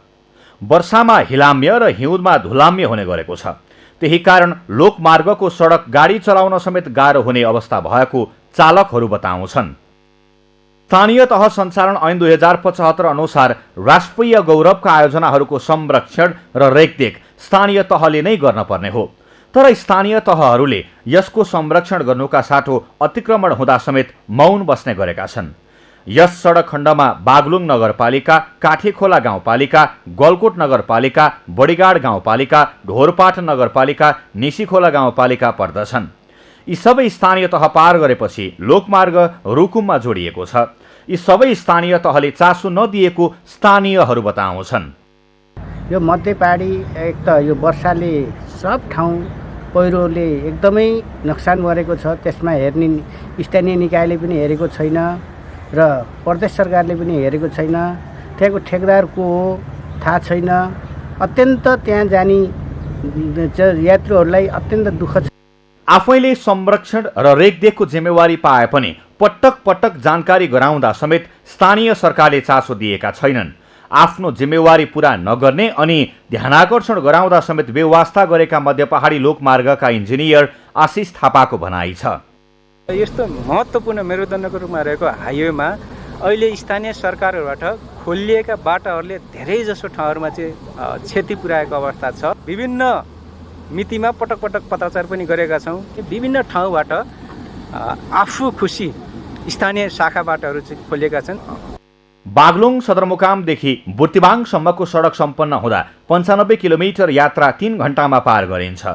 वर्षामा हिलाम्य र हिउँदमा धुलाम्य हुने गरेको छ। त्यही कारण लोकमार्गको सडक गाडी चलाउन समेत गाह्रो हुने अवस्था भएको चालकहरू बताउँछन्। स्थानीय तह सञ्चालन ऐन 2075 अनुसार राष्ट्रिय गौरवका आयोजनाहरूको संरक्षण र रेखदेख स्थानीय तहले नै गर्न पर्ने हो। तर स्थानीय तहहरूले यसको संरक्षण गर्नुका साटो अतिक्रमण हुँदा समेत मौन बस्ने गरेका छन्। यस सडक खण्डमा बागलुङ नगरपालिका, काठेखोला गाउँपालिका, गलकोट नगरपालिका, बडीगाड गाउँपालिका, ढोरपाट नगरपालिका, निसीखोला गाउँपालिका पर्दछन्। यी सबै स्थानीय तह पार गरेपछि लोकमार्ग रुकुममा जोडिएको छ। यी सबै स्थानीय तहले चासो नदिएको स्थानीयहरू बताउँछन्। यो मध्य पहाडी एक त यो वर्षाले सब ठाउँ पहिरोले एकदमै नोक्सान गरेको छ। त्यसमा हेर्ने स्थानीय निकायले पनि हेरेको छैन र प्रदेश सरकारले पनि हेरेको छैन। त्यहाँको ठेकदारको हो थाहा छैन। अत्यन्त त्यहाँ जाने यात्रुहरूलाई अत्यन्त दुःख छ। आफैले संरक्षण र रेखदेखको जिम्मेवारी पाए पनि पटक पटक जानकारी गराउँदा समेत स्थानीय सरकारले चासो दिएका छैनन्। आफ्नो जिम्मेवारी पूरा नगर्ने अनि ध्यानाकर्षण गराउँदा समेत बेवास्ता गरेका मध्य पहाडी लोकमार्गका इन्जिनियर आशिष थापाको भनाइ छ। यस्तो महत्त्वपूर्ण मेरुदण्डको रूपमा रहेको हाइवेमा अहिले स्थानीय सरकारहरूबाट खोलिएका बाटाहरूले धेरै जसो ठाउँहरूमा चाहिँ क्षति पुर्याएको अवस्था छ। विभिन्न मितिमा पटक पटक पत्राचार पनि गरेका छौँ कि विभिन्न ठाउँबाट आफू खुसी स्थानीय शाखा बाटाहरू चाहिँ खोलिएका छन्। बागलुङ सदरमुकामदेखि बुर्तिवाङसम्मको सडक सम्पन्न हुँदा 95 किलोमिटर यात्रा 3 घण्टामा पार गरिन्छ।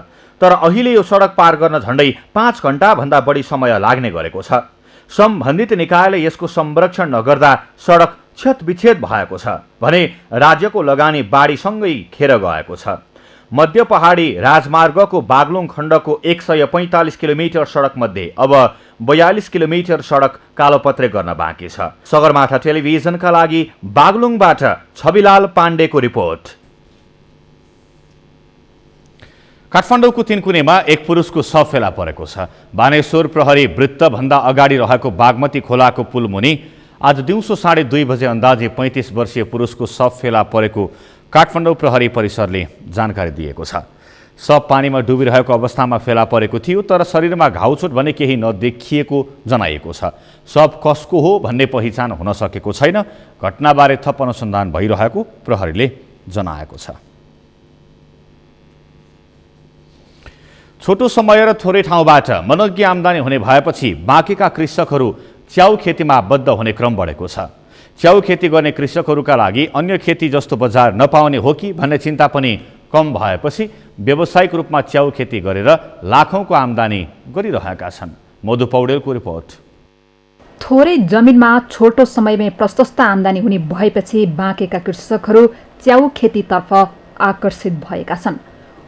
तर अहिले यो सडक पार गर्न झण्डै 5 घण्टाभन्दा बढी समय लाग्ने गरेको छ। सम्बन्धित निकायले यसको संरक्षण नगर्दा सडक क्षतविक्षेद भएको छ भने राज्यको लगानी बाढीसँगै खेर गएको छ। मध्य पहाडी राजमार्गको बागलुङ खण्डको 145 किलोमिटर सडक मध्ये अब 42 किलोमिटर सडक कालोपत्रे गर्न बाँकी छ। सगरमाथा टेलिभिजनका लागि बागलुङबाट छविलाल पाण्डेको रिपोर्ट। काठमाडौँको तिनकुनेमा एक पुरुषको शव फेला परेको छ। बानेश्वर प्रहरी वृत्तभन्दा अगाडि रहेको बागमती खोलाको पुल मुनि आज दिउँसो 2:30 बजे अन्दाजे 35 वर्षीय पुरुषको शव फेला परेको काठमाडौँ प्रहरी परिसरले जानकारी दिएको छ। शव पानीमा डुबिरहेको अवस्थामा फेला परेको थियो, तर शरीरमा घाउचोट भने केही नदेखिएको जनाइएको छ। शव कसको हो भन्ने पहिचान हुन सकेको छैन। घटनाबारे थप अनुसन्धान भइरहेको प्रहरीले जनाएको छ। छोटो समय र थोरै ठाउँबाट मनोज्ञ आम्दानी हुने भएपछि बाँकीका कृषकहरू च्याउ खेतीमा आबद्ध हुने क्रम बढेको छ। च्याउ खेती गर्ने कृषकहरूका लागि अन्य खेती जस्तो बजार नपाउने हो कि भन्ने चिन्ता पनि कम भएपछि व्यावसायिक रूपमा च्याउ खेती गरेर लाखौँको आम्दानी गरिरहेका छन्। मधु पौडेलको रिपोर्ट। थोरै जमिनमा छोटो समयमै प्रशस्त आम्दानी हुने भएपछि बाँकेका कृषकहरू च्याउ खेतीतर्फ आकर्षित भएका छन्।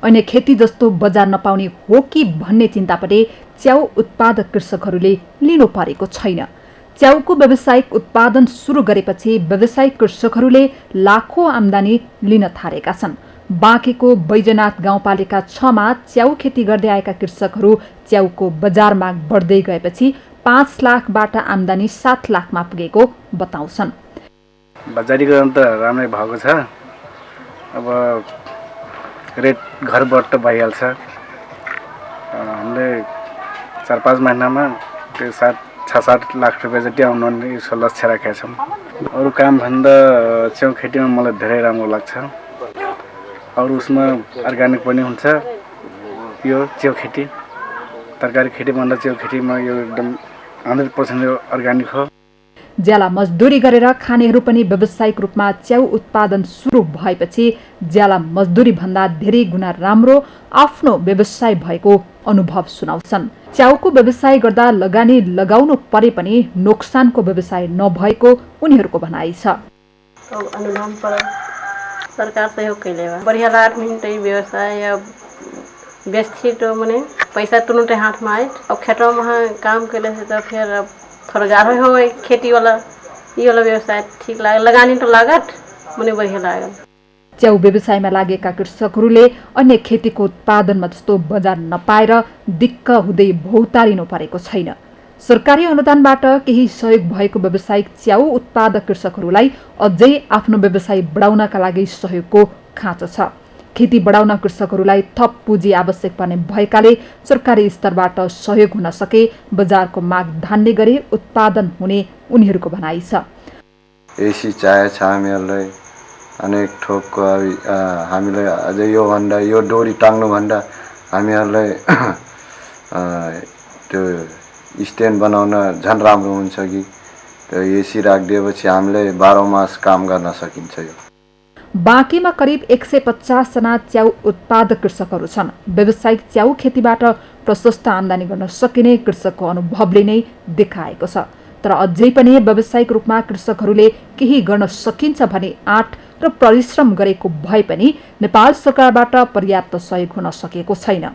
अन्य खेती जस्तो बजार नपाउने हो कि भन्ने चिन्ता पनि च्याउ उत्पादक कृषकहरूले लिनु परेको छैन। च्याउको व्यावसायिक उत्पादन सुरु गरेपछि व्यावसायिक कृषकहरूले लाखौं आम्दानी लिन थालेका छन्। बाँकेको बैजनाथ गाउँपालिका 6 मा च्याउ खेती गर्दै आएका कृषकहरू च्याउको बजार माग बढ्दै गएपछि 5 लाखबाट आम्दानी 7 लाखमा पुगेको बताउँछन्। बजारीकरण त राम्रै भएको छ। अब रेट घरबाट भइहाल्छ। हामीले 4-5 महिनामा त्यो 6-7 लाख रुपियाँ जति आउनु यसो लक्ष्य राखेका छौँ। अरू कामभन्दा च्याउ खेतीमा मलाई धेरै राम्रो लाग्छ। अरू उसमा अर्ग्यानिक पनि हुन्छ। यो च्याउ खेती तरकारी खेतीभन्दा च्याउ खेतीमा यो एकदम 100% अर्ग्यानिक हो। ज्याला मजदुरी गरेर खानेहरू पनि व्यावसायिक रूपमा च्याउ उत्पादन सुरु भएपछि ज्याला मजदुरी भन्दा धेरै गुणा राम्रो आफ्नो व्यवसाय भएको अनुभव सुनाउँछन्। च्याउको व्यवसाय गर्दा लगानी लगाउनु परे पनि नोक्सानको व्यवसाय नभएको उनीहरूको भनाइ छ। अनुदान पर सरकार सहयोग कैले बा बढ़िया लाट मिनटै व्यवसाय व्यवस्थित मने पैसा तुरंत हाथ में आए। अब खेतों में काम कैले से तो फिर अब थोड़ा गाढ़ो हो खेती वाला ये वाला व्यवसाय ठीक लागे। लगानी तो लागत मने बढ़िया लागल। च्याउ व्यवसायमा लागेका कृषकहरूले अन्य खेतीको उत्पादनमा जस्तो बजार नपाएर दिक्क हुँदै भौतारिनु परेको छैन। सरकारी अनुदानबाट केही सहयोग भएको व्यावसायिक च्याउ उत्पादक कृषकहरूलाई अझै आफ्नो व्यवसाय बढाउनका लागि सहयोगको खाँचो छ। खेती बढाउन कृषकहरूलाई थप पुँजी आवश्यक पर्ने भएकाले सरकारी स्तरबाट सहयोग हुन सके बजारको माग धान्ने गरी उत्पादन हुने उनीहरूको भनाइ छ। एसी चाहिएको छ हामीहरूलाई। अनेक थोकको हामीलाई अझै यो भन्दा यो डोरी टाङ्नु भन्दा हामीहरूलाई त्यो स्ट्यान्ड बनाउन झन् राम्रो हुन्छ कि त्यो एसी राखिदिएपछि हामीले 12 मास काम गर्न सकिन्छ। यो बाँकीमा करिब 150 जना च्याउ उत्पादक कृषकहरू छन्। व्यावसायिक च्याउ खेतीबाट प्रशस्त आम्दानी गर्न सकिने कृषकको अनुभवले नै देखाएको छ। तर अझै पनि व्यावसायिक रूपमा कृषकहरूले केही गर्न सकिन्छ भने आँट र परिश्रम गरेको भए पनि नेपाल सरकारबाट पर्याप्त सहयोग हुन सकेको छैन।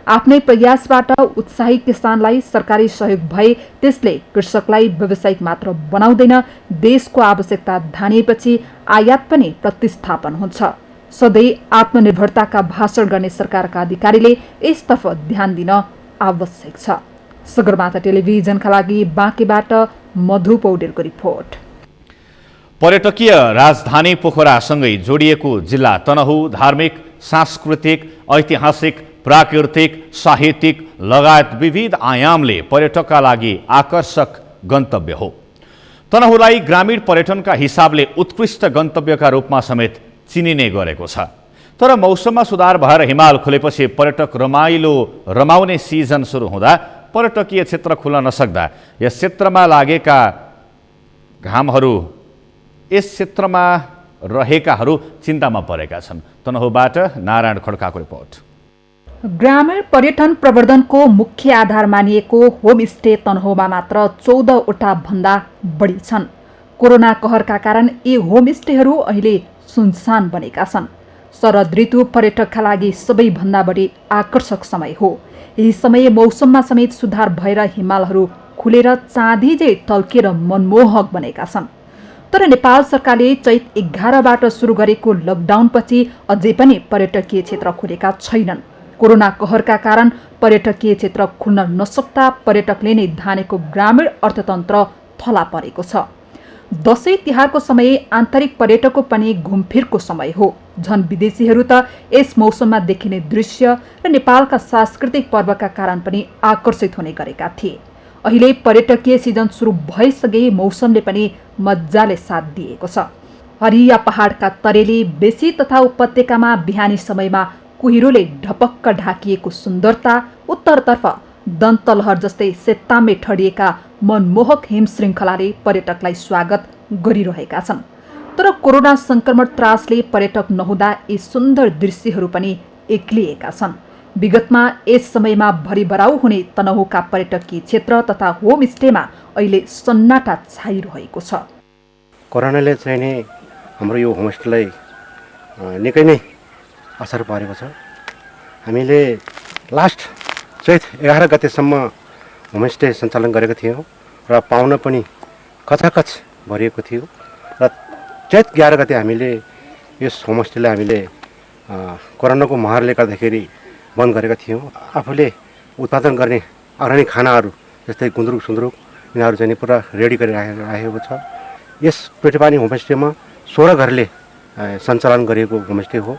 आफ्नै प्रयासबाट उत्साही किसानलाई सरकारी सहयोग भए त्यसले कृषकलाई व्यावसायिक मात्र बनाउँदैन, देशको आवश्यकता धानिएपछि आयात पनि प्रतिस्थापन हुन्छ। सधैँ आत्मनिर्भरताका भाषण गर्ने सरकारका अधिकारीले यसतर्फ ध्यान दिन आवश्यक छ। सगरमाथा टेलिभिजनका लागि बाँकेबाट मधु पौडेलको रिपोर्ट। पर्यटकीय राजधानी पोखरासँगै जोडिएको जिल्ला तनहुँ धार्मिक, सांस्कृतिक, ऐतिहासिक, प्राकृतिक, साहित्यिक लगायत विविध आयामले पर्यटकका लागि आकर्षक गन्तव्य हो। तनहुँलाई ग्रामीण पर्यटनका हिसाबले उत्कृष्ट गन्तव्यका रूपमा समेत चिनिने गरेको छ। तर मौसममा सुधार भएर हिमाल खुलेपछि पर्यटक रमाउने सिजन सुरु हुँदा पर्यटकीय क्षेत्र खुल्न नसक्दा यस क्षेत्रमा लागेका घामहरू यस क्षेत्रमा रहेकाहरू चिन्तामा परेका छन्। तनहुँबाट नारायण खड्काको रिपोर्ट। ग्रामीण पर्यटन प्रवर्धनको मुख्य आधार मानिएको होमस्टे तनहुँमा मात्र 14वटा भन्दा बढी छन्। कोरोना कहरका कारण यी होमस्टेहरू अहिले सुनसान बनेका छन्। शरद ऋतु पर्यटकका लागि सबैभन्दा बढी आकर्षक समय हो। यही समय मौसममा समेत सुधार भएर हिमालहरू खुलेर चाँदी झै टल्किएर मनमोहक बनेका छन्। तर नेपाल सरकारले चैत 11बाट सुरु गरेको लकडाउनपछि अझै पनि पर्यटकीय क्षेत्र खुलेका छैनन्। कोरोना कहरका कारण पर्यटकीय क्षेत्र खुल्न नसक्दा पर्यटकले नै धानेको ग्रामीण अर्थतन्त्र थला परेको छ। दशैं तिहारको समय आन्तरिक पर्यटकको पनि घुमफिरको समय हो। झन विदेशीहरू त यस मौसममा देखिने दृश्य र नेपालका सांस्कृतिक पर्वका कारण पनि आकर्षित हुने गरेका थिए। अहिले पर्यटकीय सिजन सुरु भइसके मौसमले पनि मजाले साथ दिएको छ। हरिया पहाडका तरेली बेसी तथा उपत्यकामा बिहानी समयमा कुहिरोले ढपक्क ढाकिएको सुन्दरता, उत्तरतर्फ दन्तलहर जस्तै सेत्तामे ठडिएका मनमोहक हिम श्रृङ्खलाले पर्यटकलाई स्वागत गरिरहेका छन्। तर कोरोना संक्रमण त्रासले पर्यटक नहुँदा यी सुन्दर दृश्यहरू पनि एक्लिएका छन्। विगतमा यस समयमा भरिभराउ हुने तनहुँका पर्यटकीय क्षेत्र तथा होमस्टेमा अहिले सन्नाटा छाइरहेको छ। कोरोनाले चाहिँ नि हाम्रो यो होमस्टेलाई निकै नै असर परेको छ। हामीले लास्ट चैत 11 गतेसम्म होमस्टे सञ्चालन गरेको थियौँ र पाउन पनि खचाखच भरिएको थियो र चैत 11 गते हामीले यस होमस्टेलाई हामीले कोरोनाको महारले गर्दाखेरि बन्द गरेका थियौँ। आफूले उत्पादन गर्ने अर्ग्यानिक खानाहरू जस्तै गुन्द्रुक सुन्द्रुक यिनीहरू चाहिँ पुरा रेडी गरिराखेको छ। यस टुटेपानी होमस्टेमा 16 घरले सञ्चालन गरिएको होमस्टे हो।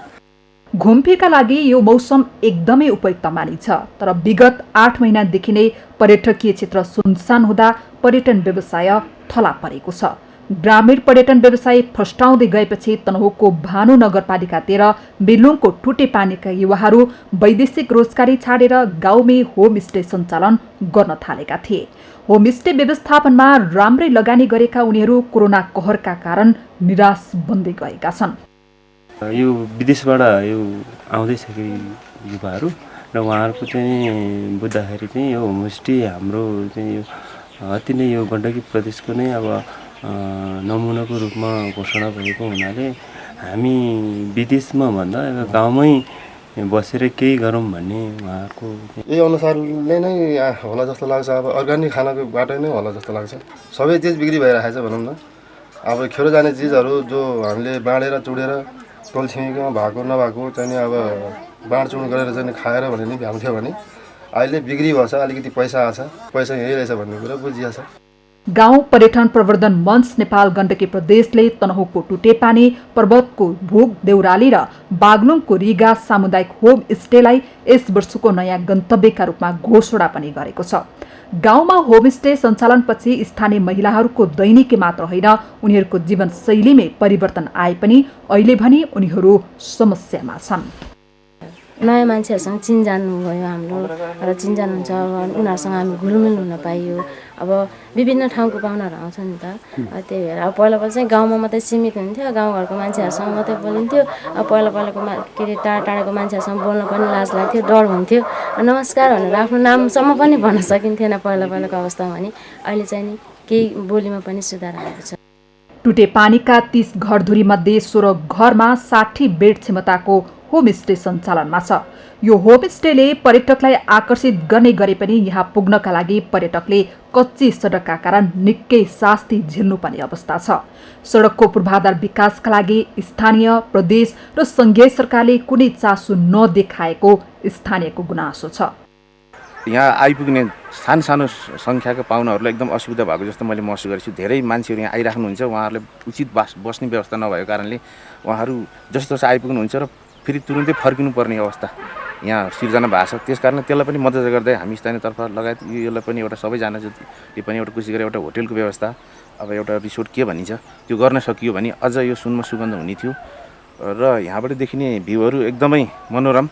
घुमफिरका लागि यो मौसम एकदमै उपयुक्त मानिन्छ, तर विगत 8 महिनादेखि नै पर्यटकीय क्षेत्र सुनसान हुँदा पर्यटन व्यवसाय थला परेको छ। ग्रामीण पर्यटन व्यवसाय फस्टाउँदै गएपछि तनहुँको भानु नगरपालिका 13 बिर्लुङको टुटेपानीका युवाहरू वैदेशिक रोजगारी छाडेर गाउँमै होमस्टे सञ्चालन गर्न थालेका थिए। होमस्टे व्यवस्थापनमा राम्रै लगानी गरेका उनीहरू कोरोना कहरका कारण निराश बन्दै गएका छन्। यो विदेशबाट यो आउँदैछ कि युवाहरू र उहाँहरूको चाहिँ बुझ्दाखेरि चाहिँ यो होमस्टे हाम्रो चाहिँ यो अति नै यो गण्डकी प्रदेशको नै अब नमुनाको रूपमा घोषणा भएको हुनाले हामी विदेशमा भन्दा गाउँमै बसेर केही गरौँ भन्ने उहाँहरूको यही अनुसारले नै होला जस्तो लाग्छ। अब अर्ग्यानिक खानाको बाटो नै होला जस्तो लाग्छ। सबै चिज बिक्री भइरहेको छ भनौँ न। अब खेरो जाने चिजहरू जो हामीले बाँडेर चुडेर टोल छिमेकीमा भएको नभएको चाहिँ अब बाँडचुँड गरेर चाहिँ खाएर भने नि भ्याउँथ्यो भने अहिले बिक्री भएछ, अलिकति पैसा आछ, पैसा यही रहेछ भन्ने कुरा बुझिया छ। गाउँ पर्यटन प्रवर्धन मञ्च नेपाल गण्डकी प्रदेशले तनहुँको टुटेपानी, पर्वतको भोग देउराली र बागलुङको रिगा सामुदायिक होम स्टेलाई यस वर्षको नयाँ गन्तव्यका रूपमा घोषणा पनि गरेको छ। गाउँमा होमस्टे सञ्चालनपछि स्थानीय महिलाहरूको दैनिकी मात्र होइन, उनीहरूको जीवनशैलीमै परिवर्तन आए पनि अहिले भने उनीहरू समस्यामा छन्। नयाँ मान्छेहरूसँग चिनजान भयो हाम्रो र चिनजान हुन्छ, उनीहरूसँग हामी घुलमिल हुन पाइयो। अब विभिन्न ठाउँको पाहुनाहरू आउँछ नि त, त्यही भएर अब पहिला चाहिँ गाउँमा मात्रै सीमित हुन्थ्यो, गाउँघरको मान्छेहरूसँग मात्रै बोलिन्थ्यो। अब पहिलाको के अरे टाढाको मान्छेहरूसँग बोल्न पनि लाज लाग्थ्यो, डर हुन्थ्यो। नमस्कार भनेर आफ्नो नामसम्म पनि भन्न सकिन्थेन पहिलाको अवस्थामा भने। अहिले चाहिँ नि केही बोलीमा पनि सुधार आएको छ। टुटेपानीका 30 घरधुरीमध्ये 16 घरमा 60 बेड क्षमताको होमस्टे सञ्चालनमा छ। यो होमस्टेले पर्यटकलाई आकर्षित गर्ने गरे पनि यहाँ पुग्नका लागि पर्यटकले कच्ची सडकका कारण निकै शास्ति झेल्नुपर्ने अवस्था छ। सडकको पूर्वाधार विकासका लागि स्थानीय, प्रदेश र संघीय सरकारले कुनै चासो नदेखाएको स्थानीयको गुनासो छ। यहाँ आइपुग्ने सानो सङ्ख्याका पाहुनाहरूलाई एकदम असुविधा भएको जस्तो मैले महसुस गरेको छु। धेरै मान्छेहरू यहाँ आइराख्नुहुन्छ, उहाँहरूले उचित बस्ने व्यवस्था नभएको कारणले उहाँहरू जस्तो आइपुग्नुहुन्छ र फेरि तुरुन्तै फर्किनु पर्ने अवस्था यहाँ सिर्जना भएको छ। त्यस कारण त्यसलाई पनि मद्दत गर्दै हामी स्थानीयतर्फ लगायत यसलाई पनि एउटा सबैजना जति पनि एउटा कोसिस गरेर एउटा होटेलको व्यवस्था, अब एउटा रिसोर्ट के भनिन्छ त्यो गर्न सकियो भने अझ यो सुनमा सुगन्ध हुने थियो। र यहाँबाट देखिने भ्यूहरू एकदमै मनोरम,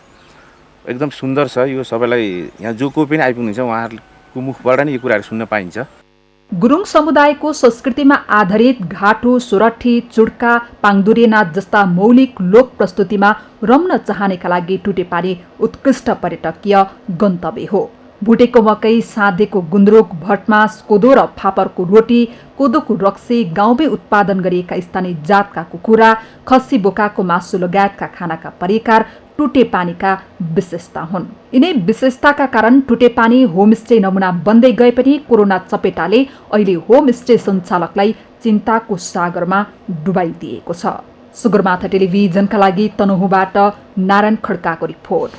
एकदम सुन्दर छ। यो सबैलाई यहाँ जो कोही पनि आइपुग्नुहुन्छ उहाँहरूको मुखबाट नै यो कुराहरू सुन्न पाइन्छ। गुरुङ समुदायको संस्कृतिमा आधारित घाटो, सोरठी, चुड्का, पाङदुरे नाच जस्ता मौलिक लोक प्रस्तुतिमा रम्न चाहनेका लागि टुटेपानी उत्कृष्ट पर्यटकीय गन्तव्य हो। भुटेको मकै, साँधेको गुन्द्रुक, भटमास, कोदो र फापरको रोटी, कोदोको रक्सी, गाउँमै उत्पादन गरिएका स्थानीय जातका कुखुरा, खसी बोकाको मासु लगायतका खानाका परिकार टुटेपानीका विशेषता हुन्। यिनै विशेषताका कारण टुटेपानी होमस्टे नमुना बन्दै गए पनि कोरोना चपेटाले अहिले होमस्टे सञ्चालकलाई चिन्ताको सागरमा डुबाइदिएको छ। सगरमाथा टेलिभिजनका लागि तनहुँबाट नारायण खड्काको रिपोर्ट।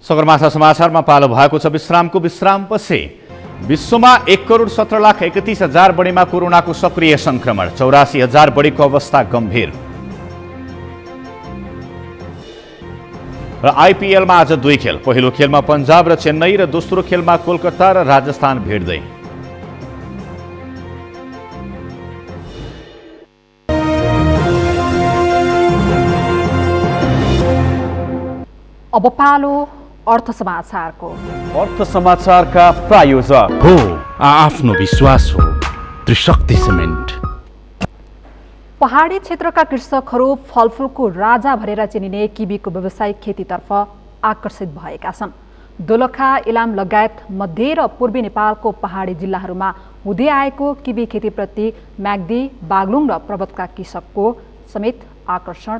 सगरमाथा समाचारमा पालो भएको छ विश्रामको। विश्रामपछि विश्वमा 1,17,31,000 बढीमा कोरोनाको सक्रिय संक्रमण, 84,000 बढीको अवस्था गम्भीर। र आइपिएलमा आज 2 खेल। पहिलो खेलमा पन्जाब र चेन्नई र दोस्रो खेलमा कोलकाता र राजस्थान भिड्दै। अब पालो अर्थ समाचारको। अर्थ समाचारका प्रायोजक हो आफ्नो विश्वास हो त्रिशक्ति सिमेन्ट। पहाडी क्षेत्रका कृषकहरू फलफुलको राजा भनेर चिनिने किवीको व्यावसायिक खेतीतर्फ आकर्षित भएका छन्। दोलखा, इलाम लगायत मध्य र पूर्वी नेपालको पहाडी जिल्लाहरूमा हुँदै आएको किवी खेतीप्रति म्याग्दी, बागलुङ र पर्वतका कृषकको समेत आकर्षण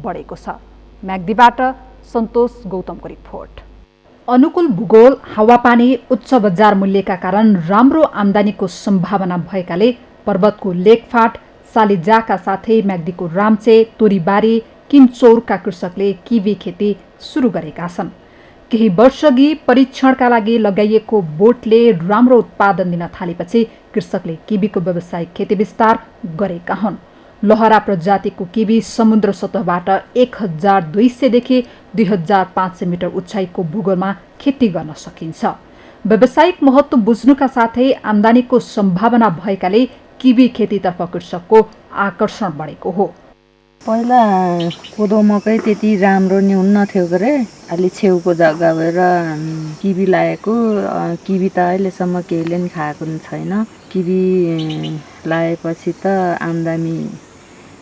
बढेको छ। म्याग्दीबाट सन्तोष गौतमको रिपोर्ट। अनुकूल भूगोल, हावापानी, उच्च बजार मूल्यका कारण राम्रो आम्दानीको सम्भावना भएकाले पर्वतको लेकफाट, सालिजाका साथै म्याग्दीको राम्चे, तोरीबारी, किमचौरका कृषकले किवी खेती सुरु गरेका छन्। केही वर्षअघि परीक्षणका लागि लगाइएको बोटले राम्रो उत्पादन दिन थालेपछि कृषकले किवीको व्यावसायिक खेती विस्तार गरेका हुन्। लहरा प्रजातिको किवी समुद्र सतहबाट 1200 देखि 2500 मिटर उचाइको भूगोलमा खेती गर्न सकिन्छ। व्यावसायिक महत्त्व बुझ्नुका साथै आम्दानीको सम्भावना भएकाले किवी खेतीतर्फ कृषकको आकर्षण बढेको हो। पहिला कोदो मकै त्यति राम्रो नि हुन्न थियो गरे, अलि छेउको जग्गा भएर किवी लगाएको। किवी त अहिलेसम्म केहीले नि खाएको नि छैन। किवी लगाएपछि त आम्दानी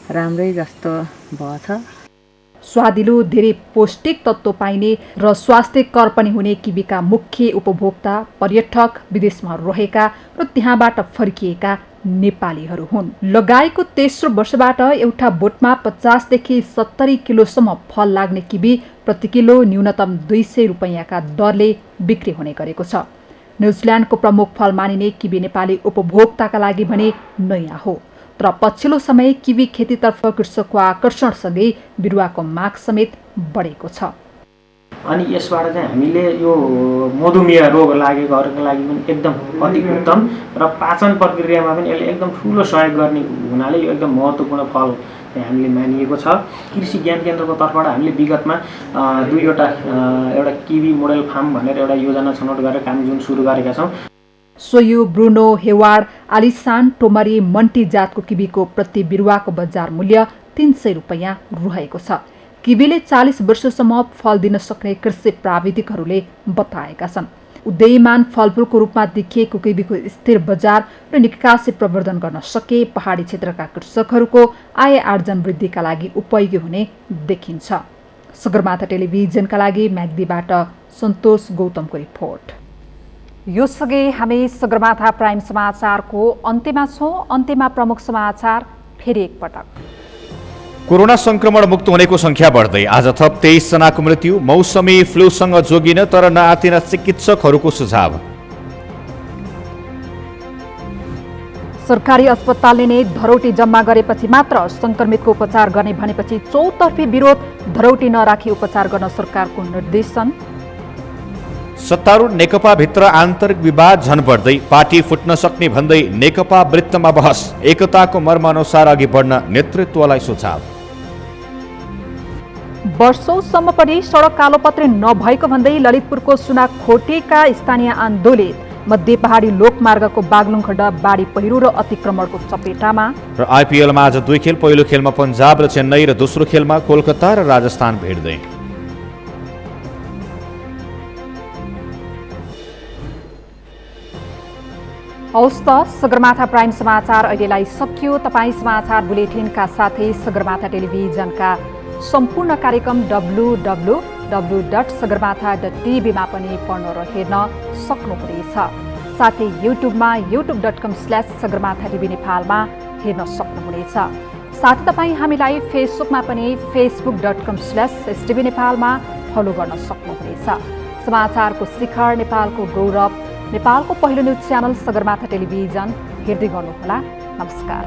राम्रै जस्तो भएछ। स्वादिलो, धेरै पौष्टिक तत्त्व पाइने र स्वास्थ्यकर पनि हुने किवीका मुख्य उपभोक्ता पर्यटक, विदेशमा रहेका र त्यहाँबाट फर्किएका नेपालीहरू हुन्। लगाएको तेस्रो वर्षबाट एउटा बोटमा 50 देखि 70 किलोसम्म फल लाग्ने किवी प्रति किलो न्यूनतम 200 रुपैयाँका दरले बिक्री हुने गरेको छ। न्युजिल्यान्डको प्रमुख फल मानिने किवी नेपाली उपभोक्ताका लागि भने नयाँ हो। तर पछिल्लो समय किवी खेतीतर्फ कृषकको आकर्षणसँगै बिरुवाको माग समेत बढेको छ। अनि यसबाट चाहिँ हामीले यो मधुमेह रोग लागेकोहरूको लागि पनि एकदम अति उत्तम र पाचन प्रक्रियामा पनि यसले एकदम ठुलो सहयोग गर्ने हुनाले यो एकदम महत्त्वपूर्ण फल हामीले मानिएको छ। कृषि ज्ञान केन्द्रको तर्फबाट हामीले विगतमा एउटा किवी मोडेल फार्म भनेर एउटा योजना छनौट गरेर काम जुन सुरु गरेका छौँ। सोयु, ब्रुनो, हेवार्ड, आलिसान, टोमरी, मन्टी जातको किवीको प्रति बिरुवाको बजार मूल्य 300 रुपैयाँ रहेको छ। किवीले 40 वर्षसम्म फल दिन सक्ने कृषि प्राविधिकहरूले बताएका छन्। उदयमान फलफुलको रूपमा देखिएको किवीको स्थिर बजार र निकासी प्रवर्धन गर्न सके पहाडी क्षेत्रका कृषकहरूको आय आर्जन वृद्धिका लागि उपयोगी हुने देखिन्छ। सगरमाथा टेलिभिजनका लागि म्याग्दीबाट सन्तोष गौतमको रिपोर्ट। यो सँगै हामी सगरमाथा प्राइम समाचारको अन्त्यमा छौँ। अन्त्यमा प्रमुख समाचार फेरि एकपटक। कोरोना संक्रमण मुक्त हुनेको संख्या बढ्दै आज थप 23 जनाको मृत्यु। मौसमी फ्लूसँग जोगिन तर नआतिन चिकित्सकहरूको सुझाव। सरकारी अस्पतालले नै धरौटी जम्मा गरेपछि मात्र संक्रमितको उपचार गर्ने भनेपछि चौतर्फी विरोध, धरौटी नराखी उपचार गर्न सरकारको निर्देशन। सत्तारूढ नेकपा भित्र आन्तरिक विवाद झन बढ्दै पार्टी फुट्न सक्ने भन्दै नेकपा वृत्तमा बहस। एकताको मर्म अनुसार अघि बढ्न नेतृत्वलाई सुझाव। वर्षौंसम्म पनि सडक कालोपत्रे नभएको भन्दै ललितपुरको सुनाखोटेका स्थानीय आन्दोलित। मध्य पहाडी लोकमार्गको बागलुङखण्ड बाढी पहिरो र अतिक्रमणको चपेटामा। र आइपिएलमा आज 2 खेल। पहिलो खेलमा पन्जाब र चेन्नई र दोस्रो खेलमा कोलकाता र राजस्थान भिड्दै। हौस् त सगरमाथा प्राइम समाचार अहिलेलाई सकियो। तपाईँ समाचार बुलेटिनका साथै सगरमाथा टेलिभिजनका सम्पूर्ण कार्यक्रम www.sagarmatha.tv मा पनि पढ्न र हेर्न सक्नुहुनेछ। साथै युट्युबमा youtube.com/sagarmathatv नेपालमा हेर्न सक्नुहुनेछ। साथै तपाईँ हामीलाई फेसबुकमा पनि facebook.com/stv नेपालमा फलो गर्न सक्नुहुनेछ। समाचारको शिखर, नेपालको गौरव, नेपालको पहिलो न्युज च्यानल सगरमाथा टेलिभिजन हेर्दै गर्नुहोला। नमस्कार।